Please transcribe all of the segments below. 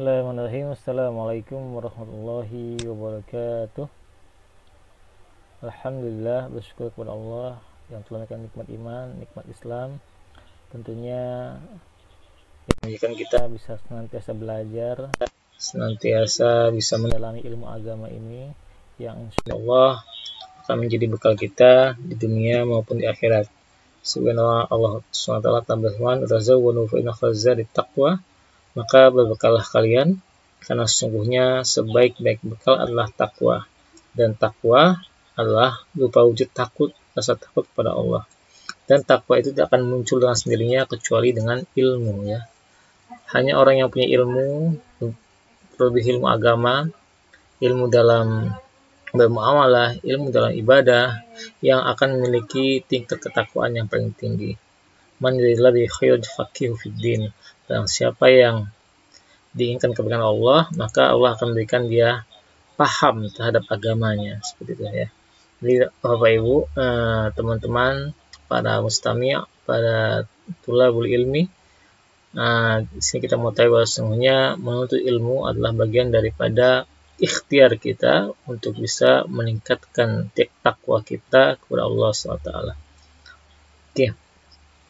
Bismillahirrahmanirrahim. Assalamualaikum warahmatullahi wabarakatuh. Alhamdulillah, bersyukur kepada Allah yang telah memberikan nikmat iman, nikmat Islam. Tentunya menjadikan kita bisa senantiasa belajar, senantiasa bisa mendalami ilmu agama ini yang insyaallah akan menjadi bekal kita di dunia maupun di akhirat. Subhanallah, Allah SWT telah berfirman, "Tazawwanu fa inna khairaz zadi taqwa." Maka berbekallah kalian, karena sesungguhnya sebaik-baik bekal adalah takwa. Dan takwa adalah berupa wujud takut, rasa takut kepada Allah. Dan takwa itu tidak akan muncul dengan sendirinya kecuali dengan ilmu, ya. Hanya orang yang punya ilmu, terlebih ilmu agama, ilmu dalam bermuamalah, ilmu dalam ibadah, yang akan memiliki tingkat ketakwaan yang paling tinggi. Man yuridillahu khairan yufaqihuhu fiddin. Dan siapa yang diinginkan kebaikan Allah, maka Allah akan memberikan dia paham terhadap agamanya, seperti itu ya. Jadi Bapak Ibu, teman-teman, para mustami', para tulabul ilmi, di sini kita mau tahu bahwa sesungguhnya menuntut ilmu adalah bagian daripada ikhtiar kita untuk bisa meningkatkan takwa kita kepada Allah SWT. Oke.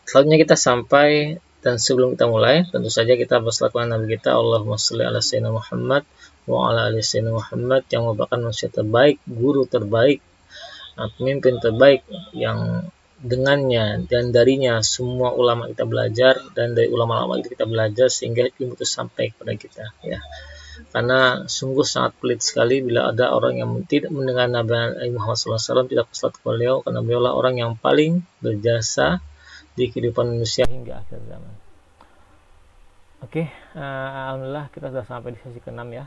Selanjutnya kita sampai, dan sebelum kita mulai, tentu saja kita berselawat Nabi kita, Allahumma sholli ala sayyidina Muhammad wa ala ali sayyidina Muhammad, yang merupakan manusia terbaik, guru terbaik, pemimpin terbaik, yang dengannya dan darinya semua ulama kita belajar, dan dari ulama-ulama itu kita belajar sehingga ilmu itu sampai kepada kita, ya. Karena sungguh sangat pelit sekali bila ada orang yang tidak mendengar Nabi Muhammad SAW, tidak berselawat kepada beliau, karena beliau adalah orang yang paling berjasa di kehidupan manusia hingga akhir zaman. Oke, alhamdulillah kita sudah sampai di sesi ke-6 ya.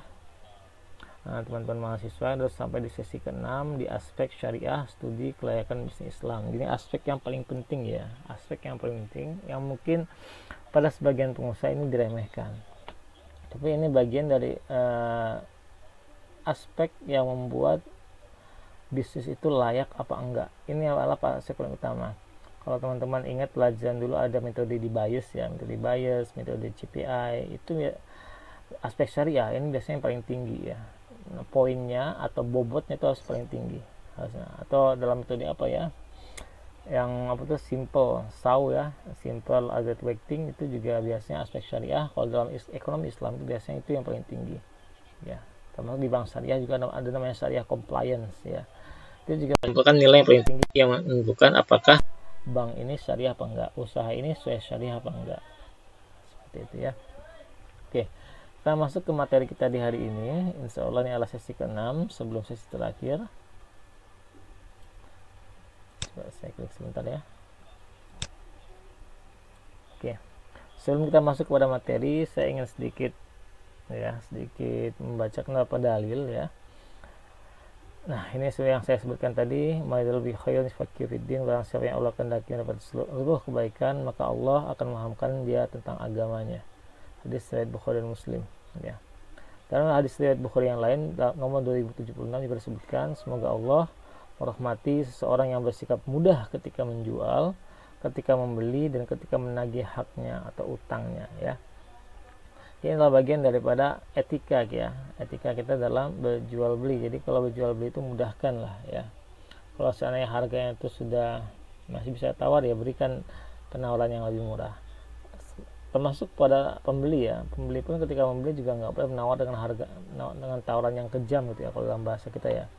Teman-teman mahasiswa sudah sampai di sesi ke-6 di aspek syariah studi kelayakan bisnis Islam. Ini aspek yang paling penting ya, aspek yang paling penting yang mungkin pada sebagian pengusaha ini diremehkan. Tapi ini bagian dari aspek yang membuat bisnis itu layak apa enggak. Ini adalah aspek paling utama. Kalau teman-teman ingat pelajaran dulu ada metode di bias ya, metode bias, metode CPI, itu ya aspek syariah ini biasanya yang paling tinggi ya. Nah, poinnya atau bobotnya itu harus paling tinggi. Atau dalam metode apa ya? Yang apa tuh simple, SAW ya, simple aggregate weighting, itu juga biasanya aspek syariah. Kalau dalam ekonomi Islam itu biasanya itu yang paling tinggi. Ya. Termasuk di bank syariah juga ada namanya syariah compliance ya. Itu juga menentukan nilai yang paling tinggi yang menentukan apakah bank ini syariah apa enggak, usaha ini sesuai syariah apa enggak, seperti itu ya. Oke, kita masuk ke materi kita di hari ini. Insya Allah ini adalah sesi ke-6 sebelum sesi terakhir. Coba saya klik sebentar ya. Oke, sebelum kita masuk kepada materi, saya ingin sedikit membacakan beberapa dalil ya. Nah, ini sesuai yang saya sebutkan tadi, maidul bi khairin fakir fiddin, barang siapa yang Allah kehendaki mendapat seluruh kebaikan, maka Allah akan memahamkan dia tentang agamanya. Hadis riwayat Bukhari dan Muslim ya. Dalam hadis riwayat Bukhari yang lain nomor 2076 juga disebutkan, semoga Allah merahmati seseorang yang bersikap mudah ketika menjual, ketika membeli, dan ketika menagih haknya atau utangnya ya. Ini adalah bagian daripada etika ya, etika kita dalam berjual beli. Jadi kalau berjual beli itu mudahkan lah ya. Kalau seandainya harganya itu sudah masih bisa tawar, ya berikan penawaran yang lebih murah. Termasuk pada pembeli ya, pembeli pun ketika membeli juga nggak boleh menawar dengan harga, dengan tawaran yang kejam gitu ya. Kalau dalam bahasa kita ya,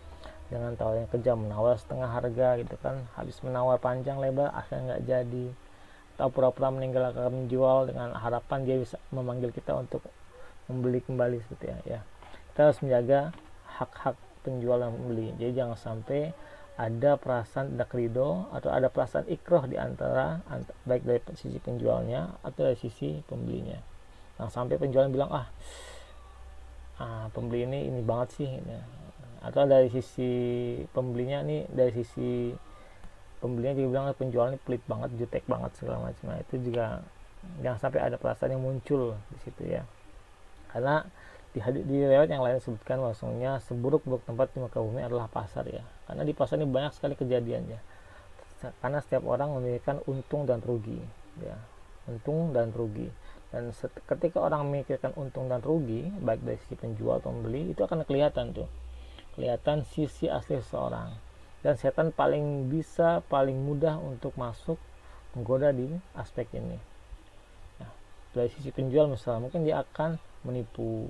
dengan tawaran yang kejam, menawar setengah harga gitu kan, habis menawar panjang lebar akhirnya nggak jadi, atau pura-pura meninggalkan menjual dengan harapan dia bisa memanggil kita untuk membeli kembali seperti ya. Kita harus menjaga hak-hak penjual dan pembeli. Jadi jangan sampai ada perasaan tidak ridho atau ada perasaan ikroh di antara baik dari sisi penjualnya atau dari sisi pembelinya. Jangan sampai penjualnya bilang pembeli ini banget sih ya. Atau dari sisi pembelinya nih, dari sisi pembelinya juga bilang penjual ini pelit banget, jutek banget segala macam. Nah, itu juga jangan sampai ada perasaan yang muncul di situ ya. Karena di riwayat yang lain disebutkan bahwasanya seburuk-buruk tempat di muka bumi adalah pasar ya. Karena di pasar ini banyak sekali kejadiannya. Karena setiap orang memiliki untung dan rugi ya. Untung dan rugi. Dan ketika orang memikirkan untung dan rugi, baik dari sisi penjual atau pembeli, itu akan kelihatan tuh, kelihatan sisi asli seseorang. Dan setan paling mudah untuk masuk menggoda di aspek ini. Nah, dari sisi penjual misalnya, mungkin dia akan menipu,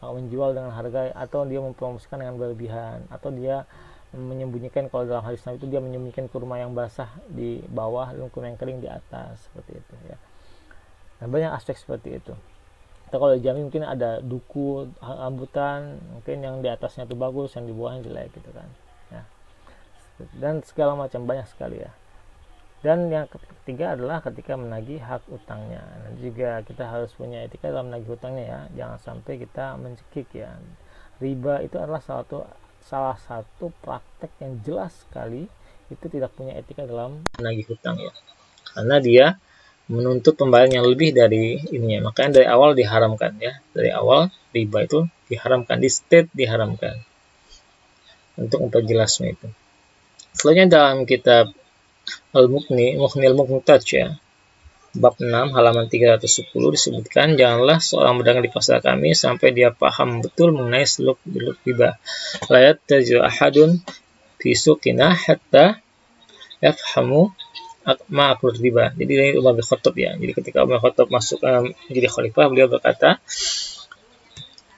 akan menjual dengan harga, atau dia mempromosikan dengan berlebihan, atau dia menyembunyikan, kalau dalam hadis Nabi itu dia menyembunyikan kurma yang basah di bawah dan kurma yang kering di atas, seperti itu ya. Nah, banyak aspek seperti itu. Atau kalau dijamin mungkin ada duku rambutan, mungkin yang di atasnya itu bagus, yang di bawahnya jelek gitu kan ya. Dan segala macam, banyak sekali ya. Dan yang ketiga adalah ketika menagih hak utangnya. Nah, juga kita harus punya etika dalam menagih utangnya ya. Jangan sampai kita mencekik ya. Riba itu adalah salah satu praktek yang jelas sekali itu tidak punya etika dalam menagih hutang ya. Karena dia menuntut pembayaran yang lebih dari ininya. Makanya dari awal diharamkan ya. Dari awal riba itu diharamkan, di state diharamkan. Untuk memperjelasnya itu. Selanjutnya dalam kitab Al-Mughni, Mughnil Mughtaj ya, bab 6 halaman 310 disebutkan, janganlah seorang berdagang di pasar kami sampai dia paham betul mengenai seluk-beluk riba. La yattajiru ahadun fi suqina hatta yafhamu ma'akul riba. Jadi ini Umar bin Khattab ya. Jadi ketika Umar bin Khattab masuk menjadi khalifah, beliau berkata,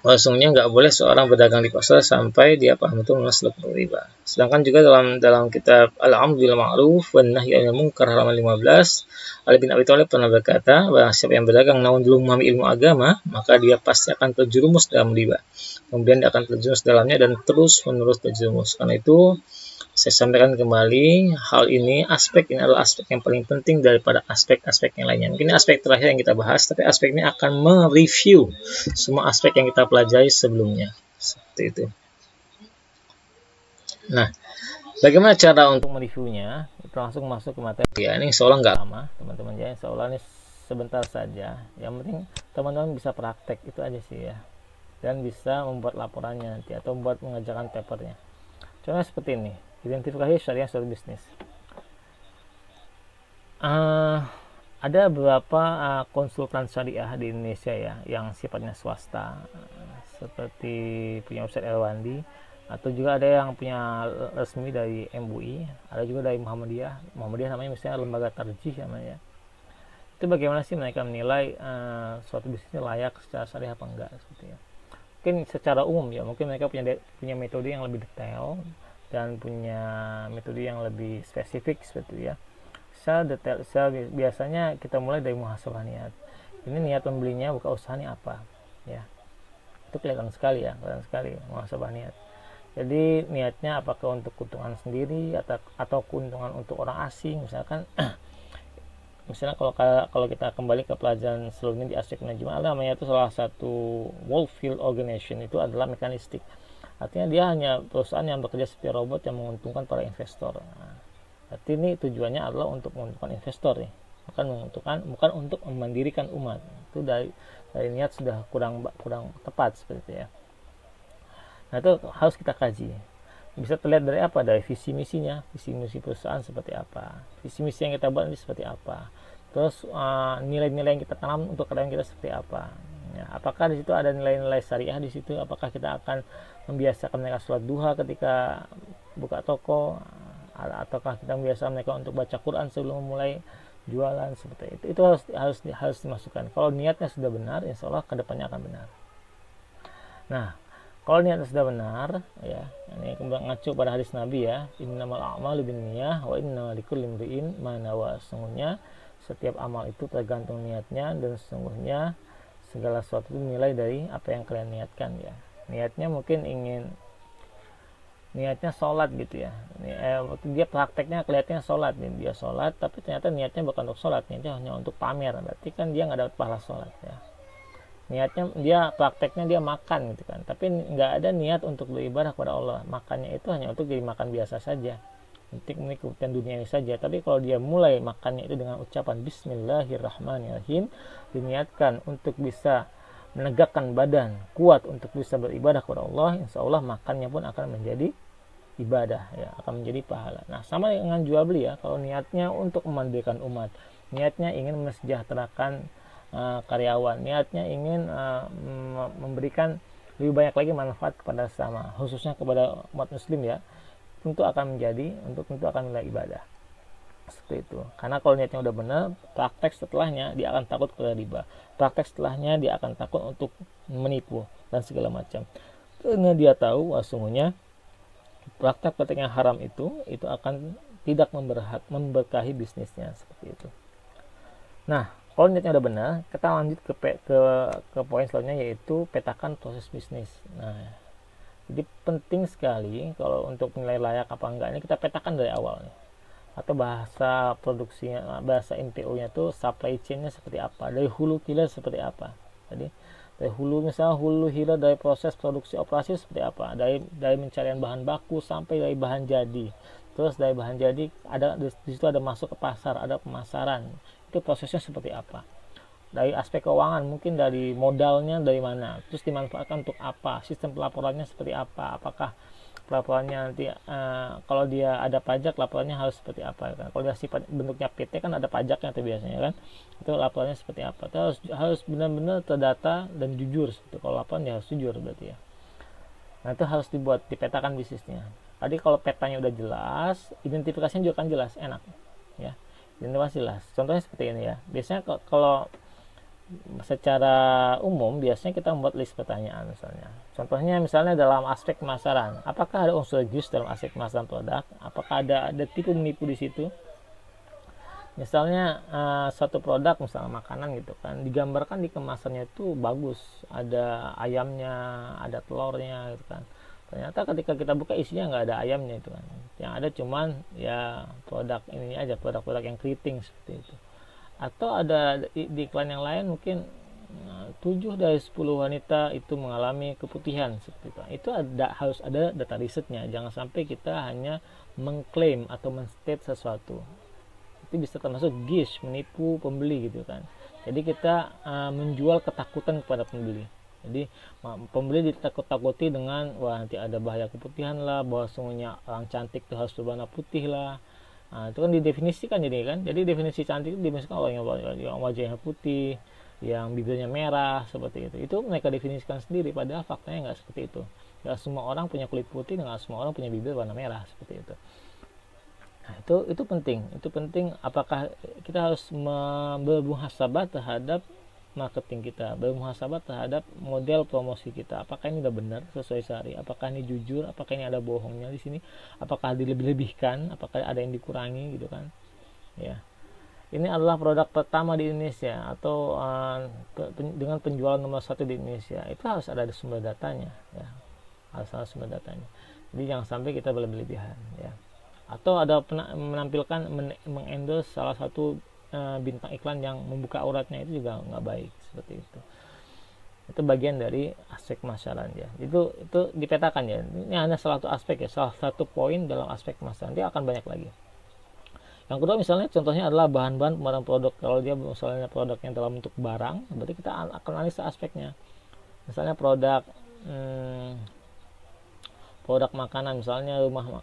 sesungguhnya nggak boleh seorang berdagang di pasar sampai dia paham itu mengenai seluk-beluk riba. Sedangkan juga dalam kitab Al-Amr bil Ma'ruf wan Nahy 'anil Munkar halaman 15, Ali bin Abi Thalib pernah berkata, bahwa siapa yang berdagang namun belum memahami ilmu agama, maka dia pasti akan terjerumus dalam riba. Kemudian dia akan terjerumus dalamnya dan terus-menerus terjerumus. Karena itu saya sampaikan kembali, hal ini, aspek ini adalah aspek yang paling penting daripada aspek-aspek yang lainnya. Mungkin aspek terakhir yang kita bahas, tapi aspek ini akan mereview semua aspek yang kita pelajari sebelumnya. Seperti itu. Nah, bagaimana cara untuk mereviewnya? Itu langsung masuk ke materi. Ya, ini seolah nggak lama, teman-teman ya. Seolah ini sebentar saja. Yang penting teman-teman bisa praktek, itu aja sih ya. Dan bisa membuat laporannya nanti, atau membuat mengerjakan papernya. Contohnya seperti ini. Identifikasi syariah suatu bisnis. Ada beberapa konsultan syariah di Indonesia ya, yang sifatnya swasta, seperti punya Ustaz Elwandi, atau juga ada yang punya resmi dari MUI, ada juga dari Muhammadiyah namanya misalnya lembaga tarjih namanya. Itu bagaimana sih mereka menilai suatu bisnis layak secara syariah apa enggak, seperti ya. Mungkin secara umum ya, mungkin mereka punya metode yang lebih detail dan punya metode yang lebih spesifik seperti ya. Biasanya kita mulai dari muhasabah niat. Ini niat pembelinya buka usaha ini apa ya. Itu kelihatan sekali ya, muhasabah niat. Jadi niatnya apakah untuk keuntungan sendiri atau keuntungan untuk orang asing misalkan. Misalnya kalau kita kembali ke pelajaran sebelumnya di aspek manajemen, namanya itu salah satu World Field Organization itu adalah mekanistik. Artinya dia hanya perusahaan yang bekerja seperti robot yang menguntungkan para investor. Nah, berarti ini tujuannya adalah untuk menguntungkan investor nih, bukan untuk memandirikan umat. Itu dari niat sudah kurang tepat seperti itu ya. Nah, itu harus kita kaji. Bisa terlihat dari apa? Dari visi misinya, visi misi perusahaan seperti apa, visi misi yang kita buat ini seperti apa, terus nilai-nilai yang kita tanam untuk karyawan kita seperti apa. Ya, apakah di situ ada nilai-nilai syariah di situ? Apakah kita akan membiasakan mereka sholat duha ketika buka toko, ataukah kita membiasakan mereka untuk baca Quran sebelum memulai jualan seperti itu? Itu harus dimasukkan. Kalau niatnya sudah benar, insya Allah kedepannya akan benar. Nah, kalau niatnya sudah benar, ya, ini mengacu pada hadis Nabi ya, innamal a'malu binniyah wa innamal likulli imri'in ma nawa. Sesungguhnya setiap amal itu tergantung niatnya, dan sesungguhnya segala sesuatu itu dinilai dari apa yang kalian niatkan ya. Niatnya mungkin niatnya sholat gitu ya. Waktu dia prakteknya kelihatannya sholat nih, dia sholat tapi ternyata niatnya bukan untuk sholat, niatnya hanya untuk pamer. Berarti kan dia nggak dapat pahala sholat ya. Niatnya prakteknya dia makan gitu kan, tapi nggak ada niat untuk beribadah kepada Allah. Makannya itu hanya untuk jadi makan biasa saja, untuk kebutuhan dunia ini saja. Tapi kalau dia mulai makannya itu dengan ucapan Bismillahirrahmanirrahim, diniatkan untuk bisa menegakkan badan kuat untuk bisa beribadah kepada Allah, insya Allah makannya pun akan menjadi ibadah ya, akan menjadi pahala. Nah, sama dengan jual beli ya. Kalau niatnya untuk memandirikan umat, niatnya ingin mesejahterakan karyawan, niatnya ingin memberikan lebih banyak lagi manfaat kepada sesama, khususnya kepada umat muslim ya, tentu akan nilai ibadah seperti itu. Karena kalau niatnya udah benar, praktek setelahnya dia akan takut kepada riba, praktek setelahnya dia akan takut untuk menipu dan segala macam, karena dia tahu sesungguhnya praktek-praktek yang haram itu akan tidak memberkahi bisnisnya seperti itu. Nah, kalau niatnya udah benar, kita lanjut ke poin selanjutnya, yaitu petakan proses bisnis. Nah, jadi penting sekali kalau untuk menilai layak apa enggak ini kita petakan dari awal nih. Atau bahasa produksinya, bahasa MPO-nya tuh supply chain-nya seperti apa, dari hulu hilir seperti apa. Jadi dari hulu, misalnya hulu hilir dari proses produksi operasi seperti apa, dari pencarian bahan baku sampai dari bahan jadi, terus dari bahan jadi ada di situ ada masuk ke pasar, ada pemasaran, itu prosesnya seperti apa. Dari aspek keuangan mungkin dari modalnya dari mana, terus dimanfaatkan untuk apa, sistem pelaporannya seperti apa, apakah laporannya nanti kalau dia ada pajak laporannya harus seperti apa kan. Kalau dia sifat bentuknya PT kan ada pajaknya tuh biasanya kan, itu laporannya seperti apa. Itu harus benar-benar terdata dan jujur seperti. Kalau laporan ya harus jujur berarti ya. Nah itu harus dipetakan bisnisnya. Tadi kalau petanya udah jelas, identifikasinya juga kan jelas, enak ya, identifikasi jelas. Contohnya seperti ini ya, biasanya kalau secara umum biasanya kita membuat list pertanyaan misalnya. Contohnya misalnya dalam aspek pemasaran, apakah ada unsur gius dalam aspek pemasaran produk? Apakah ada tipu menipu di situ? Misalnya satu produk misalnya makanan gitu kan, digambarkan di kemasannya itu bagus, ada ayamnya, ada telurnya gitu kan. Ternyata ketika kita buka isinya nggak ada ayamnya itu kan. Yang ada cuman ya produk ini aja, produk-produk yang keriting seperti itu. Atau ada di iklan yang lain mungkin 7 dari 10 wanita itu mengalami keputihan seperti itu. Harus ada data risetnya. Jangan sampai kita hanya mengklaim atau menstate sesuatu. Itu bisa termasuk gish, menipu pembeli gitu kan. Jadi kita menjual ketakutan kepada pembeli. Jadi pembeli ditakut-takuti dengan wah nanti ada bahaya keputihan lah, bahwa sungguhnya orang cantik itu harus berwarna putih lah. Nah, itu kan didefinisikan jadi definisi cantik itu didefinisikan orang yang wajahnya putih, yang bibirnya merah seperti itu mereka definisikan sendiri, padahal faktanya nggak seperti itu. Nggak semua orang punya kulit putih, nggak semua orang punya bibir warna merah seperti itu. Nah, itu penting apakah kita harus bermuhasabah terhadap marketing kita, bermuhasabah terhadap model promosi kita, apakah ini udah benar sesuai syari, apakah ini jujur, apakah ini ada bohongnya di sini, apakah dilebih-lebihkan, apakah ada yang dikurangi gitu kan ya. Ini adalah produk pertama di Indonesia atau dengan penjualan nomor 1 di Indonesia, itu harus ada sumber datanya ya, harus ada sumber datanya. Jadi jangan sampai kita berlebihan ya. Atau ada menampilkan mengendorse salah satu bintang iklan yang membuka auratnya, itu juga nggak baik seperti itu. Itu bagian dari aspek pemasaran ya. Itu dipetakan ya. Ini hanya salah satu aspek ya, salah satu poin dalam aspek pemasaran. Dia akan banyak lagi. Yang kedua misalnya contohnya adalah bahan-bahan pembuatan produk. Kalau dia misalnya produknya dalam bentuk barang, berarti kita akan analisa aspeknya. Misalnya produk makanan, misalnya rumah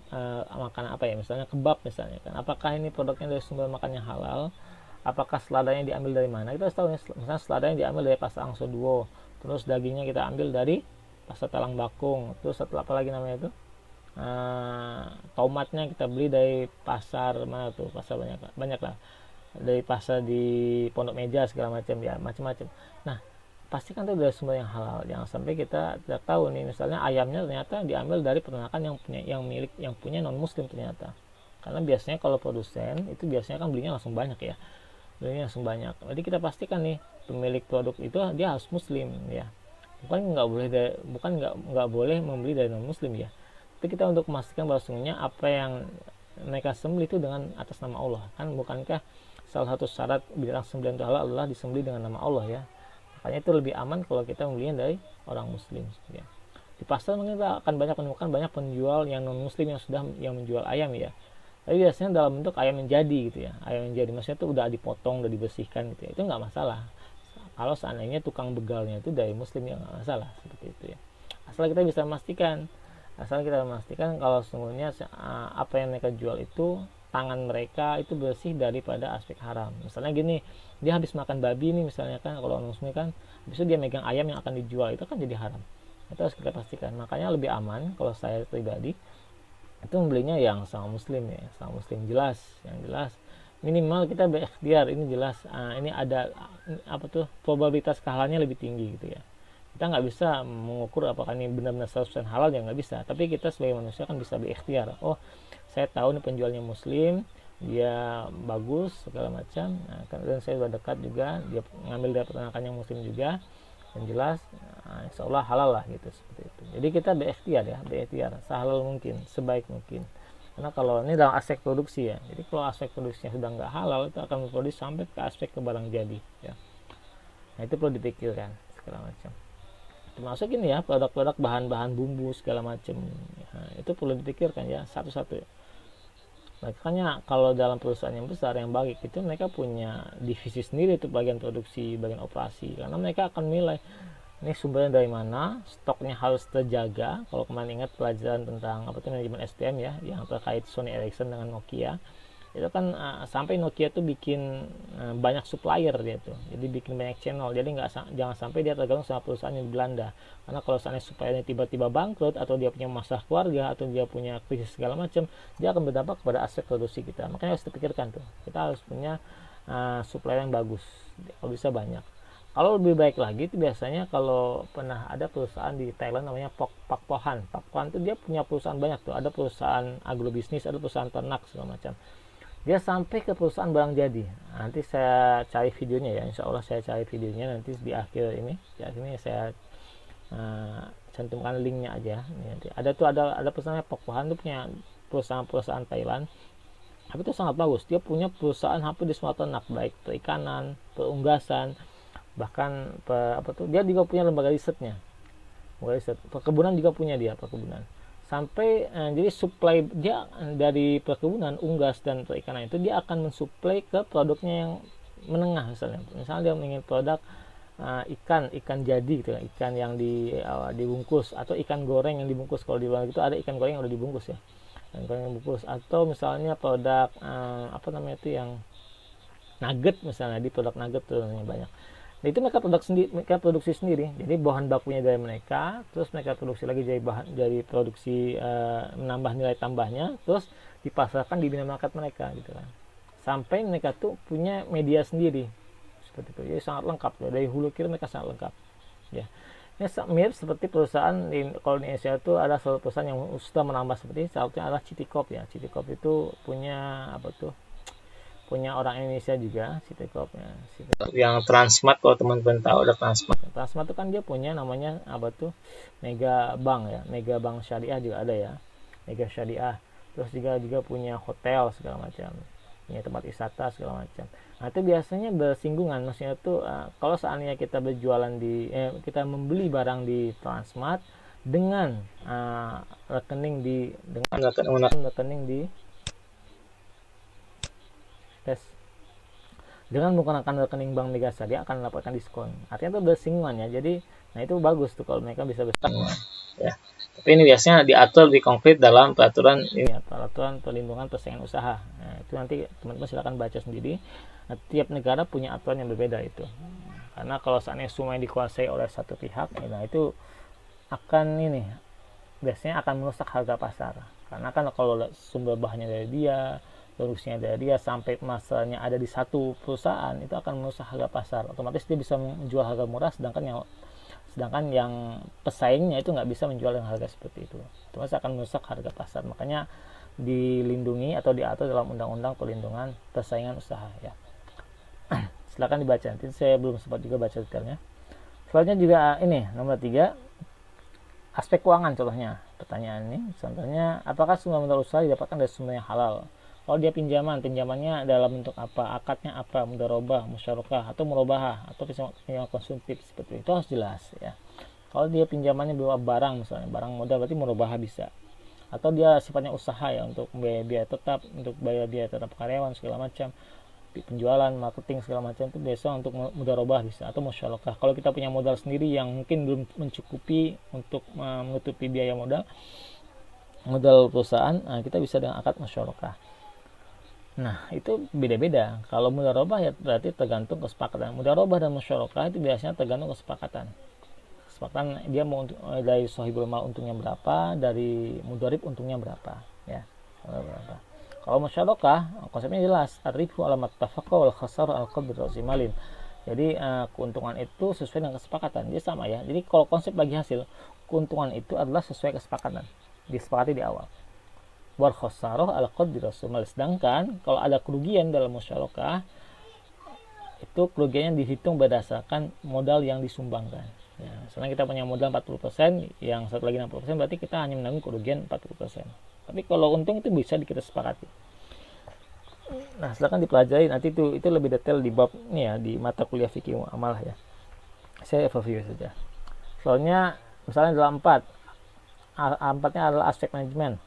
makanan apa ya, misalnya kebab misalnya kan, apakah ini produknya dari sumber makan yang halal, apakah seladarnya diambil dari mana, kita harus tahu. Misalnya seladarnya diambil dari pasar Angsoduo, terus dagingnya kita ambil dari pasar Talang Bakung, terus setelah apa lagi namanya itu, tomatnya kita beli dari pasar mana tuh, pasar banyak lah, dari pasar di Pondok Meja segala macam ya, macam-macam. Nah pastikan itu dari sumber yang halal. Jangan sampai kita tidak tahu nih, misalnya ayamnya ternyata diambil dari peternakan yang punya non muslim ternyata. Karena biasanya kalau produsen itu biasanya kan belinya langsung banyak ya, jadi kita pastikan nih pemilik produk itu dia harus muslim ya, bukan nggak boleh membeli dari non muslim ya. Tapi kita untuk memastikan bahwa sesungguhnya apa yang mereka sembelih itu dengan atas nama Allah kan. Bukankah salah satu syarat binatang sembelihan itu halal adalah disembelih dengan nama Allah ya. Makanya itu lebih aman kalau kita membelinya dari orang muslim ya. Di pasar mungkin kita akan menemukan banyak penjual yang non muslim yang menjual ayam ya. Tapi biasanya dalam bentuk ayam yang jadi gitu ya. Ayam yang jadi maksudnya itu udah dipotong, udah dibersihkan gitu ya. Itu nggak masalah. Kalau seandainya tukang begalnya itu dari muslim ya nggak masalah seperti itu ya. Asal kita bisa memastikan kalau sesungguhnya apa yang mereka jual itu tangan mereka itu bersih daripada aspek haram. Misalnya gini, dia habis makan babi nih misalnya kan, kalau orang muslim kan, habis itu dia megang ayam yang akan dijual, itu kan jadi haram. Itu harus kita pastikan. Makanya lebih aman kalau saya pribadi itu membelinya yang sama muslim ya, sama muslim jelas, yang jelas. Minimal kita berikhtiar, ini jelas, ini ada apa tuh, probabilitas kehalalannya lebih tinggi gitu ya. Kita nggak bisa mengukur apakah ini benar-benar 100% halal, ya nggak bisa, tapi kita sebagai manusia kan bisa berikhtiar. Oh, saya tahu nih penjualnya muslim, dia bagus segala macam, dan saya sudah dekat juga, dia ngambil dari peternakan yang muslim juga, dan jelas insya Allah halal lah gitu, seperti itu. Jadi kita berikhtiar ya, berikhtiar sehalal mungkin, sebaik mungkin. Karena kalau ini dalam aspek produksi ya, jadi kalau aspek produksinya sudah nggak halal, itu akan memproduksi sampai ke aspek ke barang jadi ya. Nah itu perlu dipikirkan segala macam, termasuk ini ya, produk-produk bahan-bahan bumbu segala macam. Nah, itu perlu dipikirkan ya, satu-satu ya. Makanya kalau dalam perusahaan yang besar yang baik itu, mereka punya divisi sendiri itu, bagian produksi, bagian operasi, karena mereka akan nilai ini sumbernya dari mana, stoknya harus terjaga. Kalau kemarin ingat pelajaran tentang apa itu manajemen SDM ya, yang terkait Sony Ericsson dengan Nokia, itu kan sampai Nokia tuh bikin banyak supplier dia tuh, jadi bikin banyak channel, jadi jangan sampai dia tergantung sama perusahaan yang di Belanda. Karena kalau seandainya suppliernya tiba-tiba bangkrut, atau dia punya masalah keluarga, atau dia punya krisis segala macam, dia akan berdampak pada aspek produksi kita. Makanya harus dipikirkan tuh, kita harus punya supplier yang bagus, kalau bisa banyak. Kalau lebih baik lagi itu biasanya, kalau pernah ada perusahaan di Thailand namanya Pak Pohan itu, dia punya perusahaan banyak tuh, ada perusahaan agrobisnis, ada perusahaan ternak segala macam. Dia sampai ke perusahaan barang jadi. Nanti saya cari videonya ya, insya Allah saya cari videonya nanti di akhir ini. Di akhir ini saya cantumkan linknya aja. Nanti ada perusahaan Pokpohan itu punya perusahaan Thailand. Tapi itu sangat bagus. Dia punya perusahaan hampir di semua ternak, baik perikanan, perunggasan, bahkan dia juga punya lembaga risetnya. Perkebunan juga punya dia, perkebunan. Sampai jadi supply dia dari perkebunan, unggas dan perikanan itu, dia akan mensuplai ke produknya yang menengah. Misalnya dia ingin produk ikan jadi gitu, ikan yang dibungkus, atau ikan goreng yang dibungkus. Kalau di luar itu ada ikan goreng yang udah dibungkus ya, ikan goreng yang dibungkus. Atau misalnya produk yang nugget, misalnya di produk nugget tuh banyak. Nah, itu mereka produksi sendiri. Jadi bahan bakunya dari mereka, terus mereka produksi lagi dari produksi menambah nilai tambahnya, terus dipasarkan di minimarket mereka gitu kan. Sampai mereka tuh punya media sendiri seperti itu. Jadi sangat lengkap loh, dari hulu hilir mereka sangat lengkap. Ya. Ini mirip seperti perusahaan kalau di Indonesia itu ada suatu perusahaan yang sudah menambah seperti ini, satunya adalah Citycorp ya. Citycorp itu punya punya orang Indonesia juga, Citycorp ya. Yang Transmart, kalau teman-teman tahu ada Transmart. Transmart itu kan dia punya namanya Mega Bank ya, Mega Bank Syariah juga ada ya, Mega Syariah. Terus juga punya hotel segala macam, punya tempat wisata segala macam. Nah itu biasanya bersinggungan, maksudnya itu kalau seandainya kita berjualan kita membeli barang di Transmart dengan rekening dengan menggunakan rekening Bank Mega Syariah akan mendapatkan diskon. Artinya itu bersinggungan ya. Jadi itu bagus tuh kalau mereka bisa bersinggungan ya. Tapi ini biasanya diatur lebih konkret dalam peraturan perlindungan persaingan usaha. Nah, itu nanti teman-teman silakan baca sendiri. Nah, tiap negara punya aturan yang berbeda itu. Karena kalau seandainya semua yang dikuasai oleh satu pihak, itu biasanya akan merusak harga pasar. Karena kan kalau sumber bahannya dari dia, produksinya dari dia, sampai masanya ada di satu perusahaan, itu akan merusak harga pasar. Otomatis dia bisa menjual harga murah, sedangkan yang pesaingnya itu nggak bisa menjual dengan harga seperti itu. Otomatis akan merusak harga pasar. Makanya dilindungi atau diatur dalam Undang-Undang Perlindungan Persaingan Usaha ya. Silakan dibaca, nanti saya belum sempat juga baca detailnya. Selanjutnya juga ini nomor 3, aspek keuangan. Contohnya pertanyaan ini, contohnya apakah semua modal usaha didapatkan dari sumber yang halal? Kalau dia pinjamannya dalam bentuk apa, akadnya apa, mudharabah, musyarakah, atau murabahah, atau pinjaman konsumtif, seperti itu harus jelas ya. Kalau dia pinjamannya berupa barang, misalnya barang modal, berarti murabahah bisa. Atau dia sifatnya usaha ya, untuk biaya tetap, untuk bayar biaya tetap karyawan segala macam, penjualan, marketing segala macam, itu biasa untuk mudharabah bisa, atau musyarakah. Kalau kita punya modal sendiri yang mungkin belum mencukupi untuk menutupi biaya modal perusahaan, kita bisa dengan akad musyarakah. Nah, itu beda-beda. Kalau mudharabah ya berarti tergantung kesepakatan. Mudharabah dan musyarakah itu biasanya tergantung kesepakatan. Kesepakatan dia mau dari sahibul mal untungnya berapa, dari mudharib untungnya berapa, ya. Berapa. Kalau musyarakah konsepnya jelas, ar-ribhu alamat tafaqa wal khasar al-qadr razimalin. Jadi keuntungan itu sesuai dengan kesepakatan. Dia sama ya. Jadi kalau konsep bagi hasil, keuntungan itu adalah sesuai kesepakatan. Disepakati di awal. Wal khasarah al qadri rasul. Sedangkan kalau ada kerugian dalam musyarakah, itu kerugiannya dihitung berdasarkan modal yang disumbangkan. Ya, misalnya kita punya modal 40%, yang satu lagi 60%, berarti kita hanya menanggung kerugian 40%. Tapi kalau untung itu bisa kita sepakati. Nah, silakan dipelajari, nanti itu lebih detail di bab ini ya, di mata kuliah fikih muamalah ya. Saya overview saja. Soalnya misalnya dalam 4-nya adalah aspek manajemen.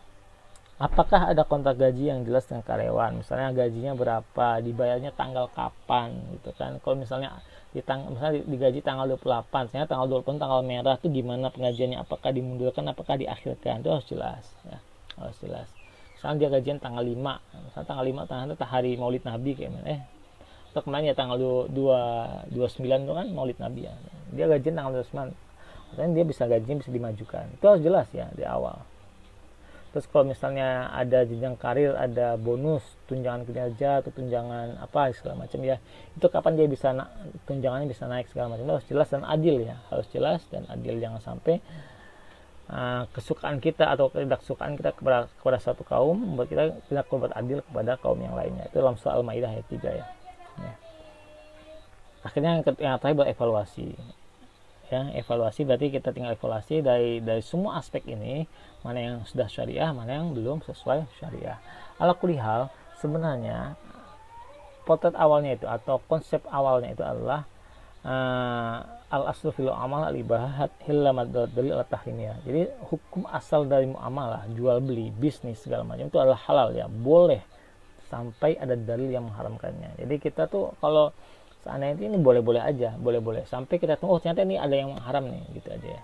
Apakah ada kontrak gaji yang jelas dengan karyawan? Misalnya gajinya berapa, dibayarnya tanggal kapan gitu kan. Kalau misalnya misalnya digaji tanggal 28, misalnya tanggal 20 tanggal merah itu gimana pengajiannya? Apakah dimundurkan, apakah diakhirkan? Itu harus jelas ya. Harus jelas. Misalnya dia gajian tanggal 5, misalnya tanggal 5 tanggal hari Maulid Nabi kayak atau kemarin ya tanggal 29 itu kan Maulid Nabi ya. Dia gajian tanggal 29. Makanya dia bisa gajinya bisa dimajukan. Itu harus jelas ya di awal. Terus kalau misalnya ada jenjang karir, ada bonus, tunjangan kinerja atau tunjangan apa segala macam ya, itu kapan dia bisa tunjangannya bisa naik segala macam, itu harus jelas dan adil ya, harus jelas dan adil. Jangan sampai kesukaan kita atau ketidaksukaan kita kepada satu kaum membuat kita tidak berbuat adil kepada kaum yang lainnya. Itu dalam surah Al-Maidah ayat 3 ya. Akhirnya yang terakhir berevaluasi. Ya, evaluasi berarti kita tinggal evaluasi dari semua aspek ini, mana yang sudah syariah, mana yang belum sesuai syariah. Ala kulli hal, sebenarnya potret awalnya itu atau konsep awalnya itu adalah al aslu fil amal al ibahat hillamat dalil al tahrimiyah. Jadi hukum asal dari muamalah, jual beli, bisnis segala macam itu adalah halal ya, boleh sampai ada dalil yang mengharamkannya. Jadi kita tuh kalau seandainya ini boleh-boleh aja, boleh-boleh sampai kita tunggu, oh ternyata ini ada yang haram nih, gitu aja ya.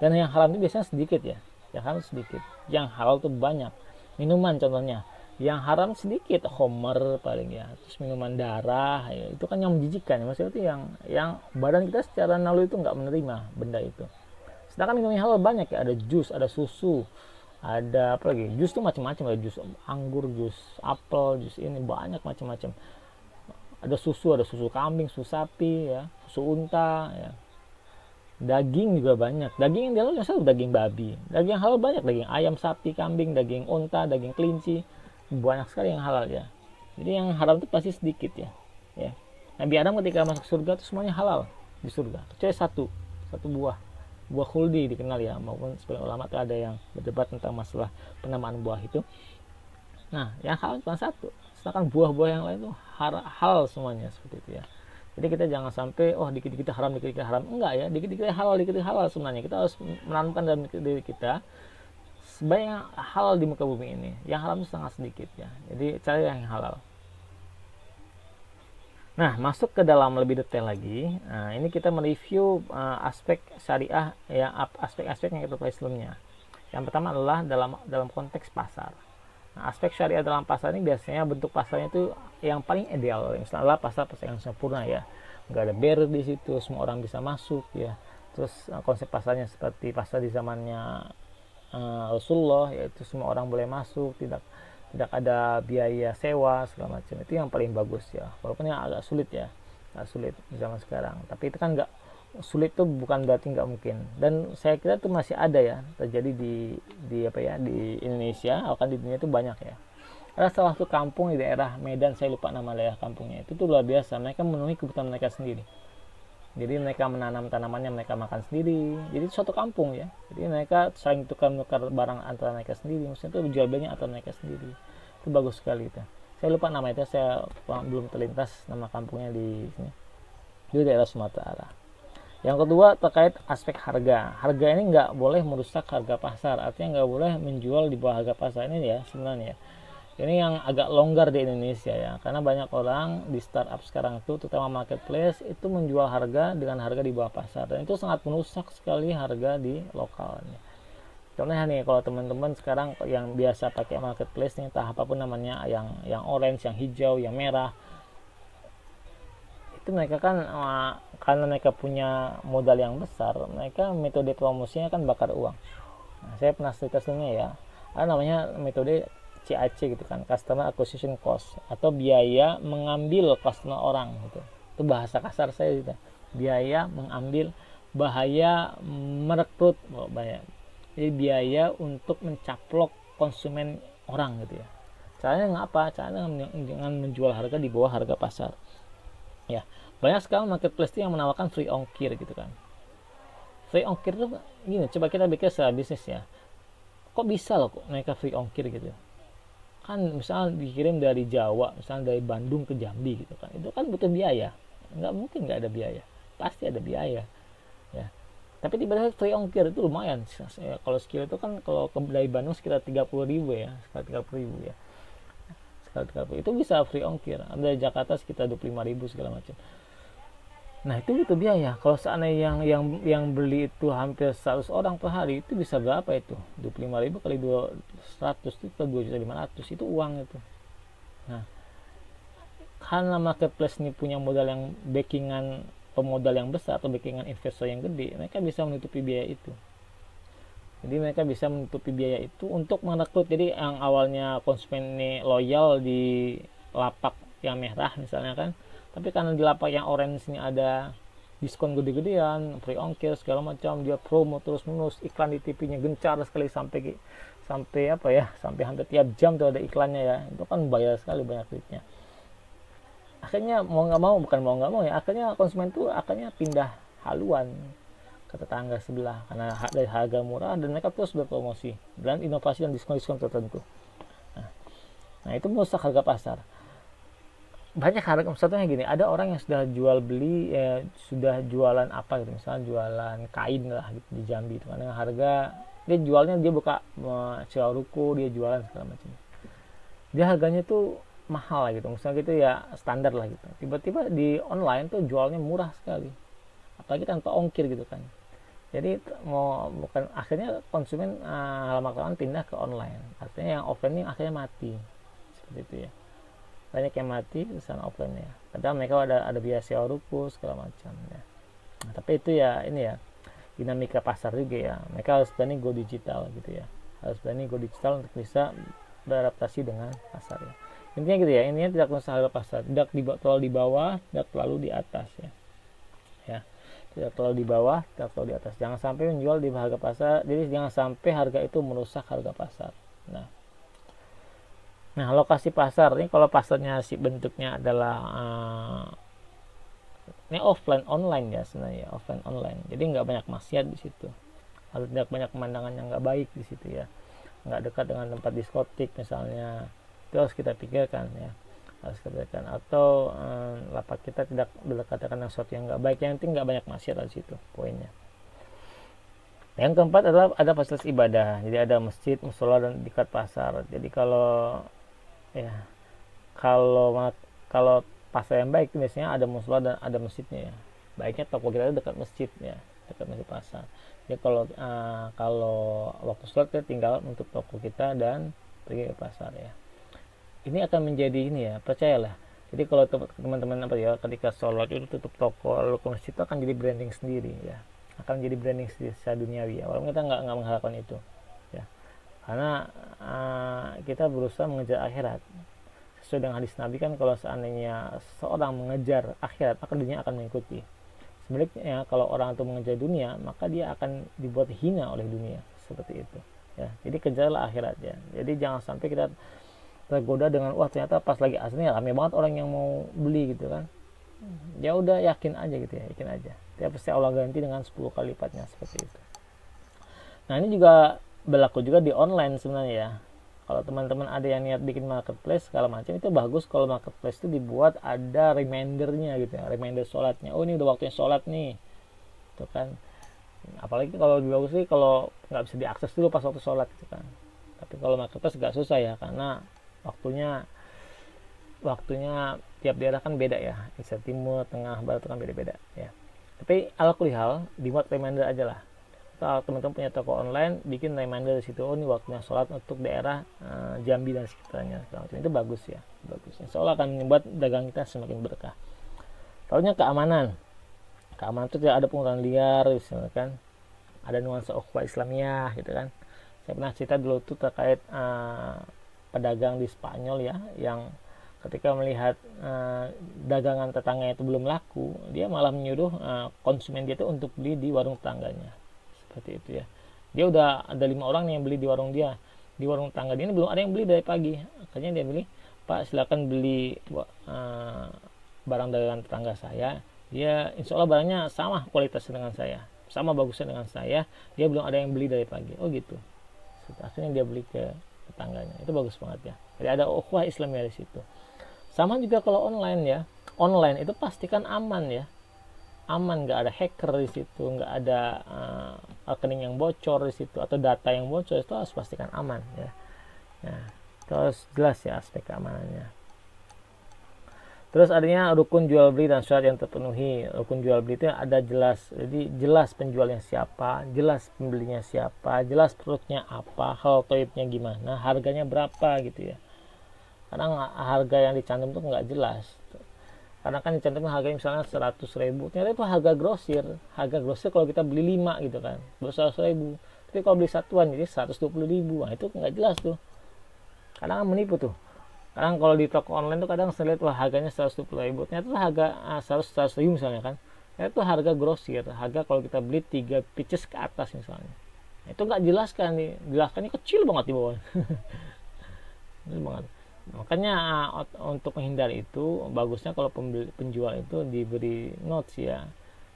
Dan yang haram itu biasanya sedikit ya, yang haram sedikit, yang halal tuh banyak. Minuman contohnya, yang haram sedikit, khamr paling ya, terus minuman darah ya, itu kan yang menjijikkan, maksudnya itu yang badan kita secara naluri itu nggak menerima benda itu. Sedangkan minum yang halal banyak ya, ada jus, ada susu, ada apa lagi, jus tuh macam-macam, ada jus anggur, jus apel, jus ini banyak macam-macam. Ada susu kambing, susu sapi ya, susu unta ya. Daging juga banyak. Daging yang dihalal satu daging babi. Daging yang halal banyak, daging ayam, sapi, kambing, daging unta, daging kelinci. Banyak sekali yang halal ya. Jadi yang haram itu pasti sedikit ya. Ya. Nabi Adam ketika masuk surga itu semuanya halal di surga. Kecuali satu buah. Buah khuldi dikenal ya, maupun sebagian ulama itu ada yang berdebat tentang masalah penamaan buah itu. Nah, yang halal cuma satu. Sedangkan buah-buah yang lain itu halal semuanya seperti itu ya. Jadi kita jangan sampai dikit-dikit haram, dikit-dikit haram. Enggak ya, dikit-dikit halal, dikit-dikit halal sebenarnya. Kita harus menanamkan dalam diri kita sebanyak halal di muka bumi ini. Yang haram itu sangat sedikit ya. Jadi cari yang halal. Nah, masuk ke dalam lebih detail lagi. Nah, ini kita mereview aspek syariah ya, aspek-aspek yang kita pelajari sebelumnya. Yang pertama adalah dalam konteks pasar. Nah, aspek syariah dalam pasar ini biasanya bentuk pasarnya itu yang paling ideal, misalnya pasar yang sempurna ya, nggak ada barrier di situ, semua orang bisa masuk ya. Terus konsep pasarnya seperti pasar di zamannya Rasulullah, yaitu semua orang boleh masuk, tidak ada biaya sewa segala macam. Itu yang paling bagus ya, walaupun yang agak sulit ya, agak sulit di zaman sekarang. Tapi itu kan nggak sulit tuh bukan berarti nggak mungkin, dan saya kira itu masih ada ya, terjadi di Indonesia, bahkan di dunia itu banyak ya. Ada salah satu kampung di daerah Medan, saya lupa nama daerah kampungnya, itu tuh luar biasa, mereka memenuhi kebutuhan mereka sendiri. Jadi mereka menanam tanamannya, mereka makan sendiri. Jadi suatu kampung ya, jadi mereka saling tukar-tukar barang antara mereka sendiri, maksudnya itu jual belinya antara mereka sendiri. Itu bagus sekali itu. Saya lupa nama itu, saya belum terlintas nama kampungnya di sini, di daerah Sumatera. Yang kedua terkait aspek harga. Harga ini nggak boleh merusak harga pasar, artinya nggak boleh menjual di bawah harga pasar ini ya sebenarnya. Ini yang agak longgar di Indonesia ya, karena banyak orang di startup sekarang itu, terutama marketplace, itu menjual harga dengan harga di bawah pasar, dan itu sangat merusak sekali harga di lokalnya. Contohnya nih, kalau teman-teman sekarang yang biasa pakai marketplace nih, entah apapun namanya, yang orange, yang hijau, yang merah, itu mereka kan karena mereka punya modal yang besar, mereka metode promosinya kan bakar uang. Nah, saya pernah cerita sebelumnya ya, ada namanya metode CAC gitu kan, customer acquisition cost, atau biaya mengambil customer orang gitu. Itu bahasa kasar saya gitu. Biaya mengambil, bahaya merekrut, jadi biaya untuk mencaplok konsumen orang gitu ya. Caranya nggak apa? Caranya dengan menjual harga di bawah harga pasar. Ya, banyak sekali marketplace yang menawarkan free ongkir gitu kan. Free ongkir tuh gini, coba kita bikin secara bisnis ya. Kok bisa loh kok mereka free ongkir gitu? Kan misalnya dikirim dari Jawa, misalnya dari Bandung ke Jambi gitu kan. Itu kan butuh biaya. Nggak mungkin nggak ada biaya. Pasti ada biaya. Ya. Tapi tiba-tiba free ongkir itu lumayan. Kalau skill itu kan kalau dari Bandung sekitar 30.000 ya, sekitar 30.000 ya. Sekitar 30.000 itu bisa free ongkir. Dari Jakarta sekitar 25.000 segala macam. Nah itu butuh biaya. Kalau seandainya yang beli itu hampir 100 orang per hari, itu bisa berapa itu? 25.000 kali 200 itu ke 2.500.000, itu uang itu. Nah, karena marketplace ini punya modal yang backingan pemodal yang besar atau backingan investor yang gede, mereka bisa menutupi biaya itu. Jadi mereka bisa menutupi biaya itu untuk merekrut. Jadi yang awalnya konsumen ini loyal di lapak yang merah misalnya kan, tapi karena di lapak yang orange ini ada diskon gede-gedean, free ongkir segala macam, dia promo terus menerus, iklan di TV-nya gencar sekali, sampai apa ya, sampai hampir tiap jam tuh ada iklannya ya. Itu kan bayar sekali, banyak duitnya. Akhirnya mau nggak mau, bukan mau nggak mau ya, akhirnya konsumen tuh akhirnya pindah haluan ke tetangga sebelah karena dari harga murah, dan mereka terus berpromosi dan inovasi dan diskon-diskon tertentu. Nah itu merusak harga pasar. Banyak harga, contohnya gini, ada orang yang sudah jual beli sudah jualan apa gitu, misalnya jualan kain lah gitu di Jambi itu, karena harga dia jualnya, dia buka sewa ruko, dia jualan segala macam, dia harganya tuh mahal lah gitu, misalnya gitu ya, standar lah gitu. Tiba-tiba di online tuh jualnya murah sekali, apalagi tanpa ongkir gitu kan. Jadi bukan, akhirnya konsumen lama-kelamaan pindah ke online, artinya yang offline ini akhirnya mati seperti itu ya. Banyak yang mati di sana offline ya, padahal mereka ada biaya sewa ruko segala macam ya. Nah, tapi itu ya, ini ya dinamika pasar juga ya, mereka harus berani go digital gitu ya, harus berani go digital untuk bisa beradaptasi dengan pasar ya. Intinya gitu ya, intinya tidak usah harga pasar, tidak terlalu di bawah, tidak terlalu di atas ya. Ya, tidak terlalu di bawah, tidak terlalu di atas. Jangan sampai menjual di harga pasar, jadi jangan sampai harga itu merusak harga pasar. Nah, lokasi pasar ini, kalau pasarnya si bentuknya adalah ini offline online ya sebenarnya, offline online. Jadi nggak banyak maksiat di situ, atau tidak banyak pemandangan yang nggak baik di situ ya, nggak dekat dengan tempat diskotik misalnya, itu harus kita pikirkan ya, harus kita pikirkan. Atau lapak kita tidak berdekatan dengan sesuatu yang nggak baik, yang penting nggak banyak maksiat di situ, poinnya. Yang keempat adalah ada fasilitas ibadah, jadi ada masjid, musola, dan dekat pasar. Jadi kalau pasar yang baik biasanya ada musola dan ada masjidnya ya. Baiknya toko kita dekat masjid ya, dekat masjid pasar. Jadi kalau waktu sholat kita tinggal menutup toko kita dan pergi ke pasar ya. Ini akan menjadi ini ya, percayalah. Jadi kalau teman-teman ketika sholat itu tutup toko lalu ke masjid, itu akan jadi branding sendiri ya, akan jadi branding sendiri secara duniawi ya, walaupun kita nggak mengharapkan itu ya, karena kita berusaha mengejar akhirat. Sesuai dengan hadis Nabi kan, kalau seandainya seorang mengejar akhirat, maka dunia akan mengikuti. Sebaliknya kalau orang itu mengejar dunia, maka dia akan dibuat hina oleh dunia, seperti itu ya. Jadi kejarlah akhirat ya. Jadi jangan sampai kita tergoda dengan ternyata pas lagi aslinya ramai banget orang yang mau beli gitu kan. Ya udah, yakin aja gitu ya, yakin aja. Dia pasti Allah ganti dengan 10 kali lipatnya, seperti itu. Nah ini juga berlaku juga di online sebenarnya ya. Kalau teman-teman ada yang niat bikin marketplace segala macam, itu bagus kalau marketplace itu dibuat ada remindernya gitu ya, reminder sholatnya. Oh ini udah waktunya sholat nih, itu kan. Apalagi kalau lebih bagus sih kalau nggak bisa diakses dulu pas waktu sholat gitu kan. Tapi kalau marketplace nggak susah ya, karena waktunya tiap daerah kan beda ya, Indonesia Timur, Tengah, Barat itu kan beda-beda ya. Tapi ala kulli hal dibuat reminder aja lah. teman-teman punya toko online, bikin reminder di situ, oh ini waktunya sholat untuk daerah Jambi dan sekitarnya. Itu bagus ya, bagus. Insya Allah akan membuat dagang kita semakin berkah. Lalunya keamanan itu tidak ada pungutan liar, misalkan ada nuansa ukhuwah Islamiyah gitu kan. Saya pernah cerita dulu tuh terkait pedagang di Spanyol ya, yang ketika melihat dagangan tetangganya itu belum laku, dia malah menyuruh konsumen dia itu untuk beli di warung tetangganya. Seperti itu ya. Dia udah ada 5 orang yang beli di warung dia. Di warung tetangga dia ini belum ada yang beli dari pagi. Akhirnya dia beli, Pak silakan beli barang dagangan tetangga saya. Dia insya Allah barangnya sama kualitasnya dengan saya, sama bagusnya dengan saya. Dia belum ada yang beli dari pagi. Oh gitu. Akhirnya dia beli ke tetangganya. Itu bagus banget ya. Jadi ada ukhuwah Islamiyah di situ. Sama juga kalau online ya. Online itu pastikan aman ya. Aman, nggak ada hacker di situ, nggak ada rekening yang bocor di situ atau data yang bocor, itu harus pastikan aman ya. Nah, terus jelas ya aspek keamanannya. Terus adanya rukun jual beli dan syarat yang terpenuhi. Rukun jual beli itu ada jelas, jadi jelas penjualnya siapa, jelas pembelinya siapa, jelas produknya apa, hal toibnya gimana, harganya berapa gitu ya. Kadang harga yang dicantum tuh nggak jelas. Karena kan dicantumkan harganya misalnya 100.000, ternyata itu harga grosir. Harga grosir kalau kita beli 5 gitu kan, 100.000. Tapi kalau beli satuan jadi 120.000. Nah, itu nggak jelas tuh. Kadang menipu tuh. Kadang kalau di toko online tuh kadang saya lihat wah harganya 120.000, ternyata itu harga 100.000 misalnya kan. Ternyata itu harga grosir. Harga kalau kita beli 3 pieces ke atas misalnya. Nah, itu nggak jelaskan nih. Jelaskannya kecil banget di bawah. Kecil banget. Makanya untuk menghindari itu bagusnya kalau penjual itu diberi notes ya.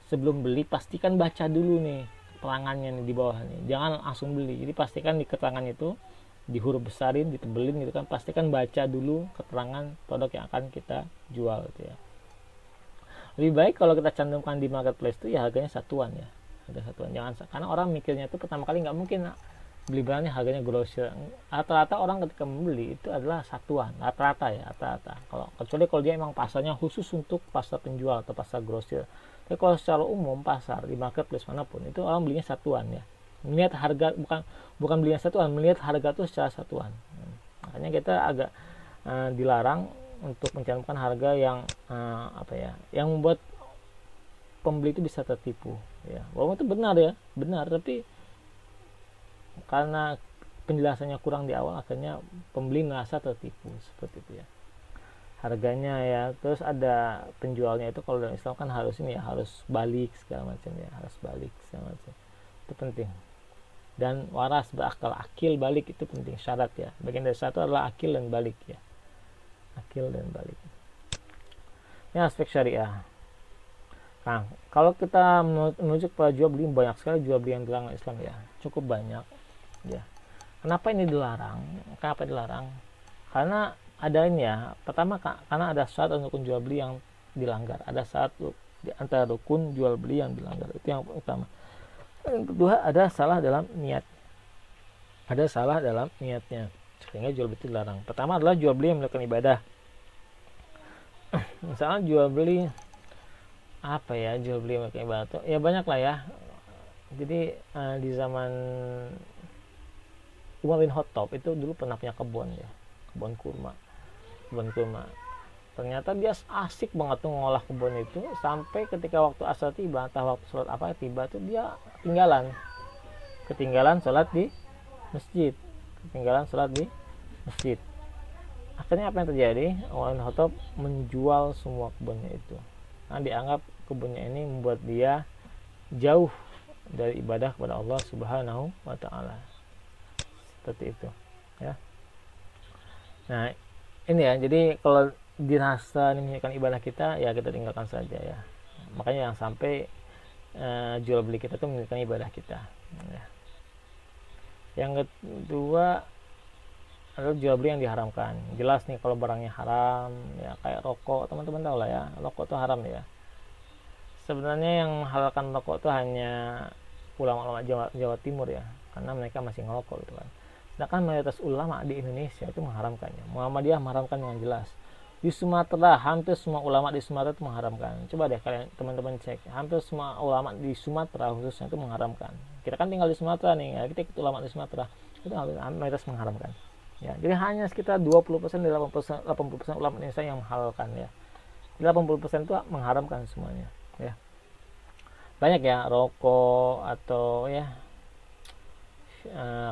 Sebelum beli pastikan baca dulu nih keterangannya nih di bawah nih. Jangan langsung beli. Jadi pastikan di keterangan itu di huruf besarin, ditebelin gitu kan. Pastikan baca dulu keterangan produk yang akan kita jual gitu ya. Lebih baik kalau kita cantumkan di marketplace itu ya harganya satuan ya. Harga satuan. Jangan, karena orang mikirnya itu pertama kali nggak mungkin beli barangnya harganya grosir. Rata-rata orang ketika membeli itu adalah satuan, rata-rata ya, rata-rata. Kecuali kalau dia emang pasarnya khusus untuk pasar penjual atau pasar grosir. Tapi kalau secara umum pasar di marketplace manapun itu orang belinya satuan ya. Melihat harga, bukan belinya satuan, melihat harga itu secara satuan. Makanya kita agak dilarang untuk mencantumkan harga yang yang membuat pembeli itu bisa tertipu ya. Walaupun itu benar ya, benar, tapi karena penjelasannya kurang di awal akhirnya pembeli merasa tertipu seperti itu ya. Harganya ya, terus ada penjualnya itu kalau dalam Islam kan harus ini ya, harus balik segala macam ya, harus balik segala macam. Itu penting. Dan waras, berakal, akil, balik itu penting, syarat ya. Bagian dari satu adalah akil dan balik ya. Akil dan balik. Ini aspek syariah. Nah, kalau kita menuju ke jual beli, banyak sekali jual beli yang dilarang Islam ya, cukup banyak ya. Kenapa ini dilarang? Kenapa dilarang? Karena ada ini ya. Pertama karena ada syarat untuk jual beli yang dilanggar. Ada syarat di antara rukun jual beli yang dilanggar. Itu yang utama. Yang kedua ada salah dalam niat. Ada salah dalam niatnya sehingga jual beli itu dilarang. Pertama adalah jual beli yang melakukan ibadah. Misalnya jual beli apa ya, jual beli melakukan ibadah tuh ya banyak lah ya. Jadi di zaman Umar bin Khattab itu dulu pernah punya kebun ya, kebun kurma. Ternyata dia asik banget tuh ngolah kebun itu, sampai ketika waktu asar tiba, entah waktu sholat apa tiba tuh dia ketinggalan sholat di masjid. Akhirnya apa yang terjadi? Umar bin Khattab menjual semua kebunnya itu. Nah, dianggap kebunnya ini membuat dia jauh dari ibadah kepada Allah Subhanahu wa taala. Seperti itu ya. Nah, ini ya. Jadi kalau dirasa ini menunjukkan ibadah kita, ya kita tinggalkan saja ya. Makanya yang sampai jual beli kita itu menunjukkan ibadah kita ya. Yang kedua adalah jual beli yang diharamkan. Jelas nih kalau barangnya haram ya, kayak rokok, teman-teman tahu lah ya, rokok itu haram ya. Sebenarnya yang halalkan rokok itu hanya ulama-ulama Jawa Timur ya, karena mereka masih ngerokok gitu kan. Sedangkan mayoritas ulama di Indonesia itu mengharamkannya. Muhammadiyah mengharamkan dengan jelas. Di Sumatera, hampir semua ulama di Sumatera itu mengharamkan. Coba deh kalian teman-teman cek, hampir semua ulama di Sumatera khususnya itu mengharamkan. Kita kan tinggal di Sumatera nih, ya, kita ikut ulama di Sumatera, itu mayoritas mengharamkan. Ya, jadi hanya sekitar 20% dari 80% ulama Indonesia yang menghalalkan ya. 80% itu mengharamkan semuanya ya. Banyak ya rokok atau ya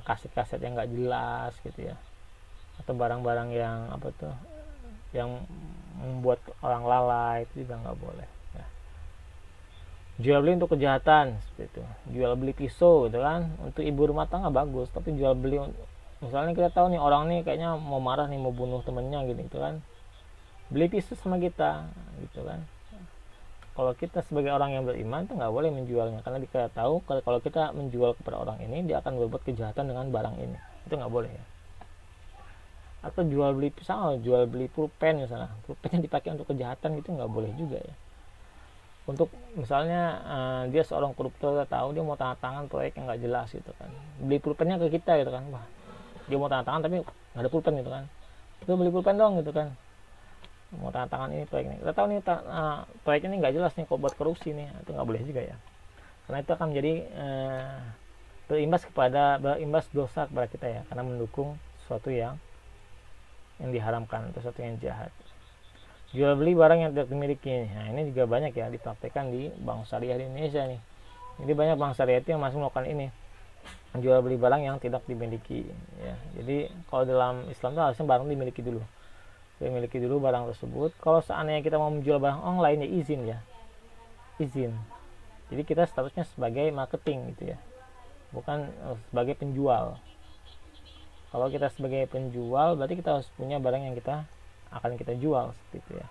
kaset-kaset yang nggak jelas gitu ya, atau barang-barang yang apa tuh yang membuat orang lalai, itu juga nggak boleh ya. Jual beli untuk kejahatan seperti itu, jual beli pisau gitu kan untuk ibu rumah tangga bagus, tapi jual beli misalnya kita tahu nih orang nih kayaknya mau marah nih, mau bunuh temennya gitu kan, beli pisau sama kita gitu kan. Kalau kita sebagai orang yang beriman itu nggak boleh menjualnya, karena kita tahu kalau kita menjual kepada orang ini dia akan berbuat kejahatan dengan barang ini, itu nggak boleh ya. Atau jual beli pisau, jual beli pulpen misalnya, pulpennya dipakai untuk kejahatan, gitu nggak boleh juga ya. Untuk misalnya dia seorang koruptor, tahu dia mau tanda tangan proyek yang nggak jelas gitu kan, beli pulpennya ke kita gitu kan, wah dia mau tanda tangan tapi nggak ada pulpen gitu kan, itu beli pulpen dong gitu kan, mau tanda tangan ini proyek ini, kita tahu nih proyek ini nggak jelas nih, kok buat korupsi nih, itu nggak boleh juga ya, karena itu akan menjadi berimbas dosa kepada kita ya, karena mendukung sesuatu yang diharamkan atau sesuatu yang jahat. Jual beli barang yang tidak dimiliki, nah ini juga banyak ya dipraktekkan di bank syariah di Indonesia nih. Jadi banyak bank syariah itu yang masih melakukan ini, jual beli barang yang tidak dimiliki ya. Jadi kalau dalam Islam itu harusnya barang dimiliki dulu, dimiliki dulu barang tersebut. Kalau seandainya kita mau menjual barang online ya izin ya, izin. Jadi kita statusnya sebagai marketing gitu ya, bukan sebagai penjual. Kalau kita sebagai penjual berarti kita harus punya barang yang akan kita jual seperti itu ya.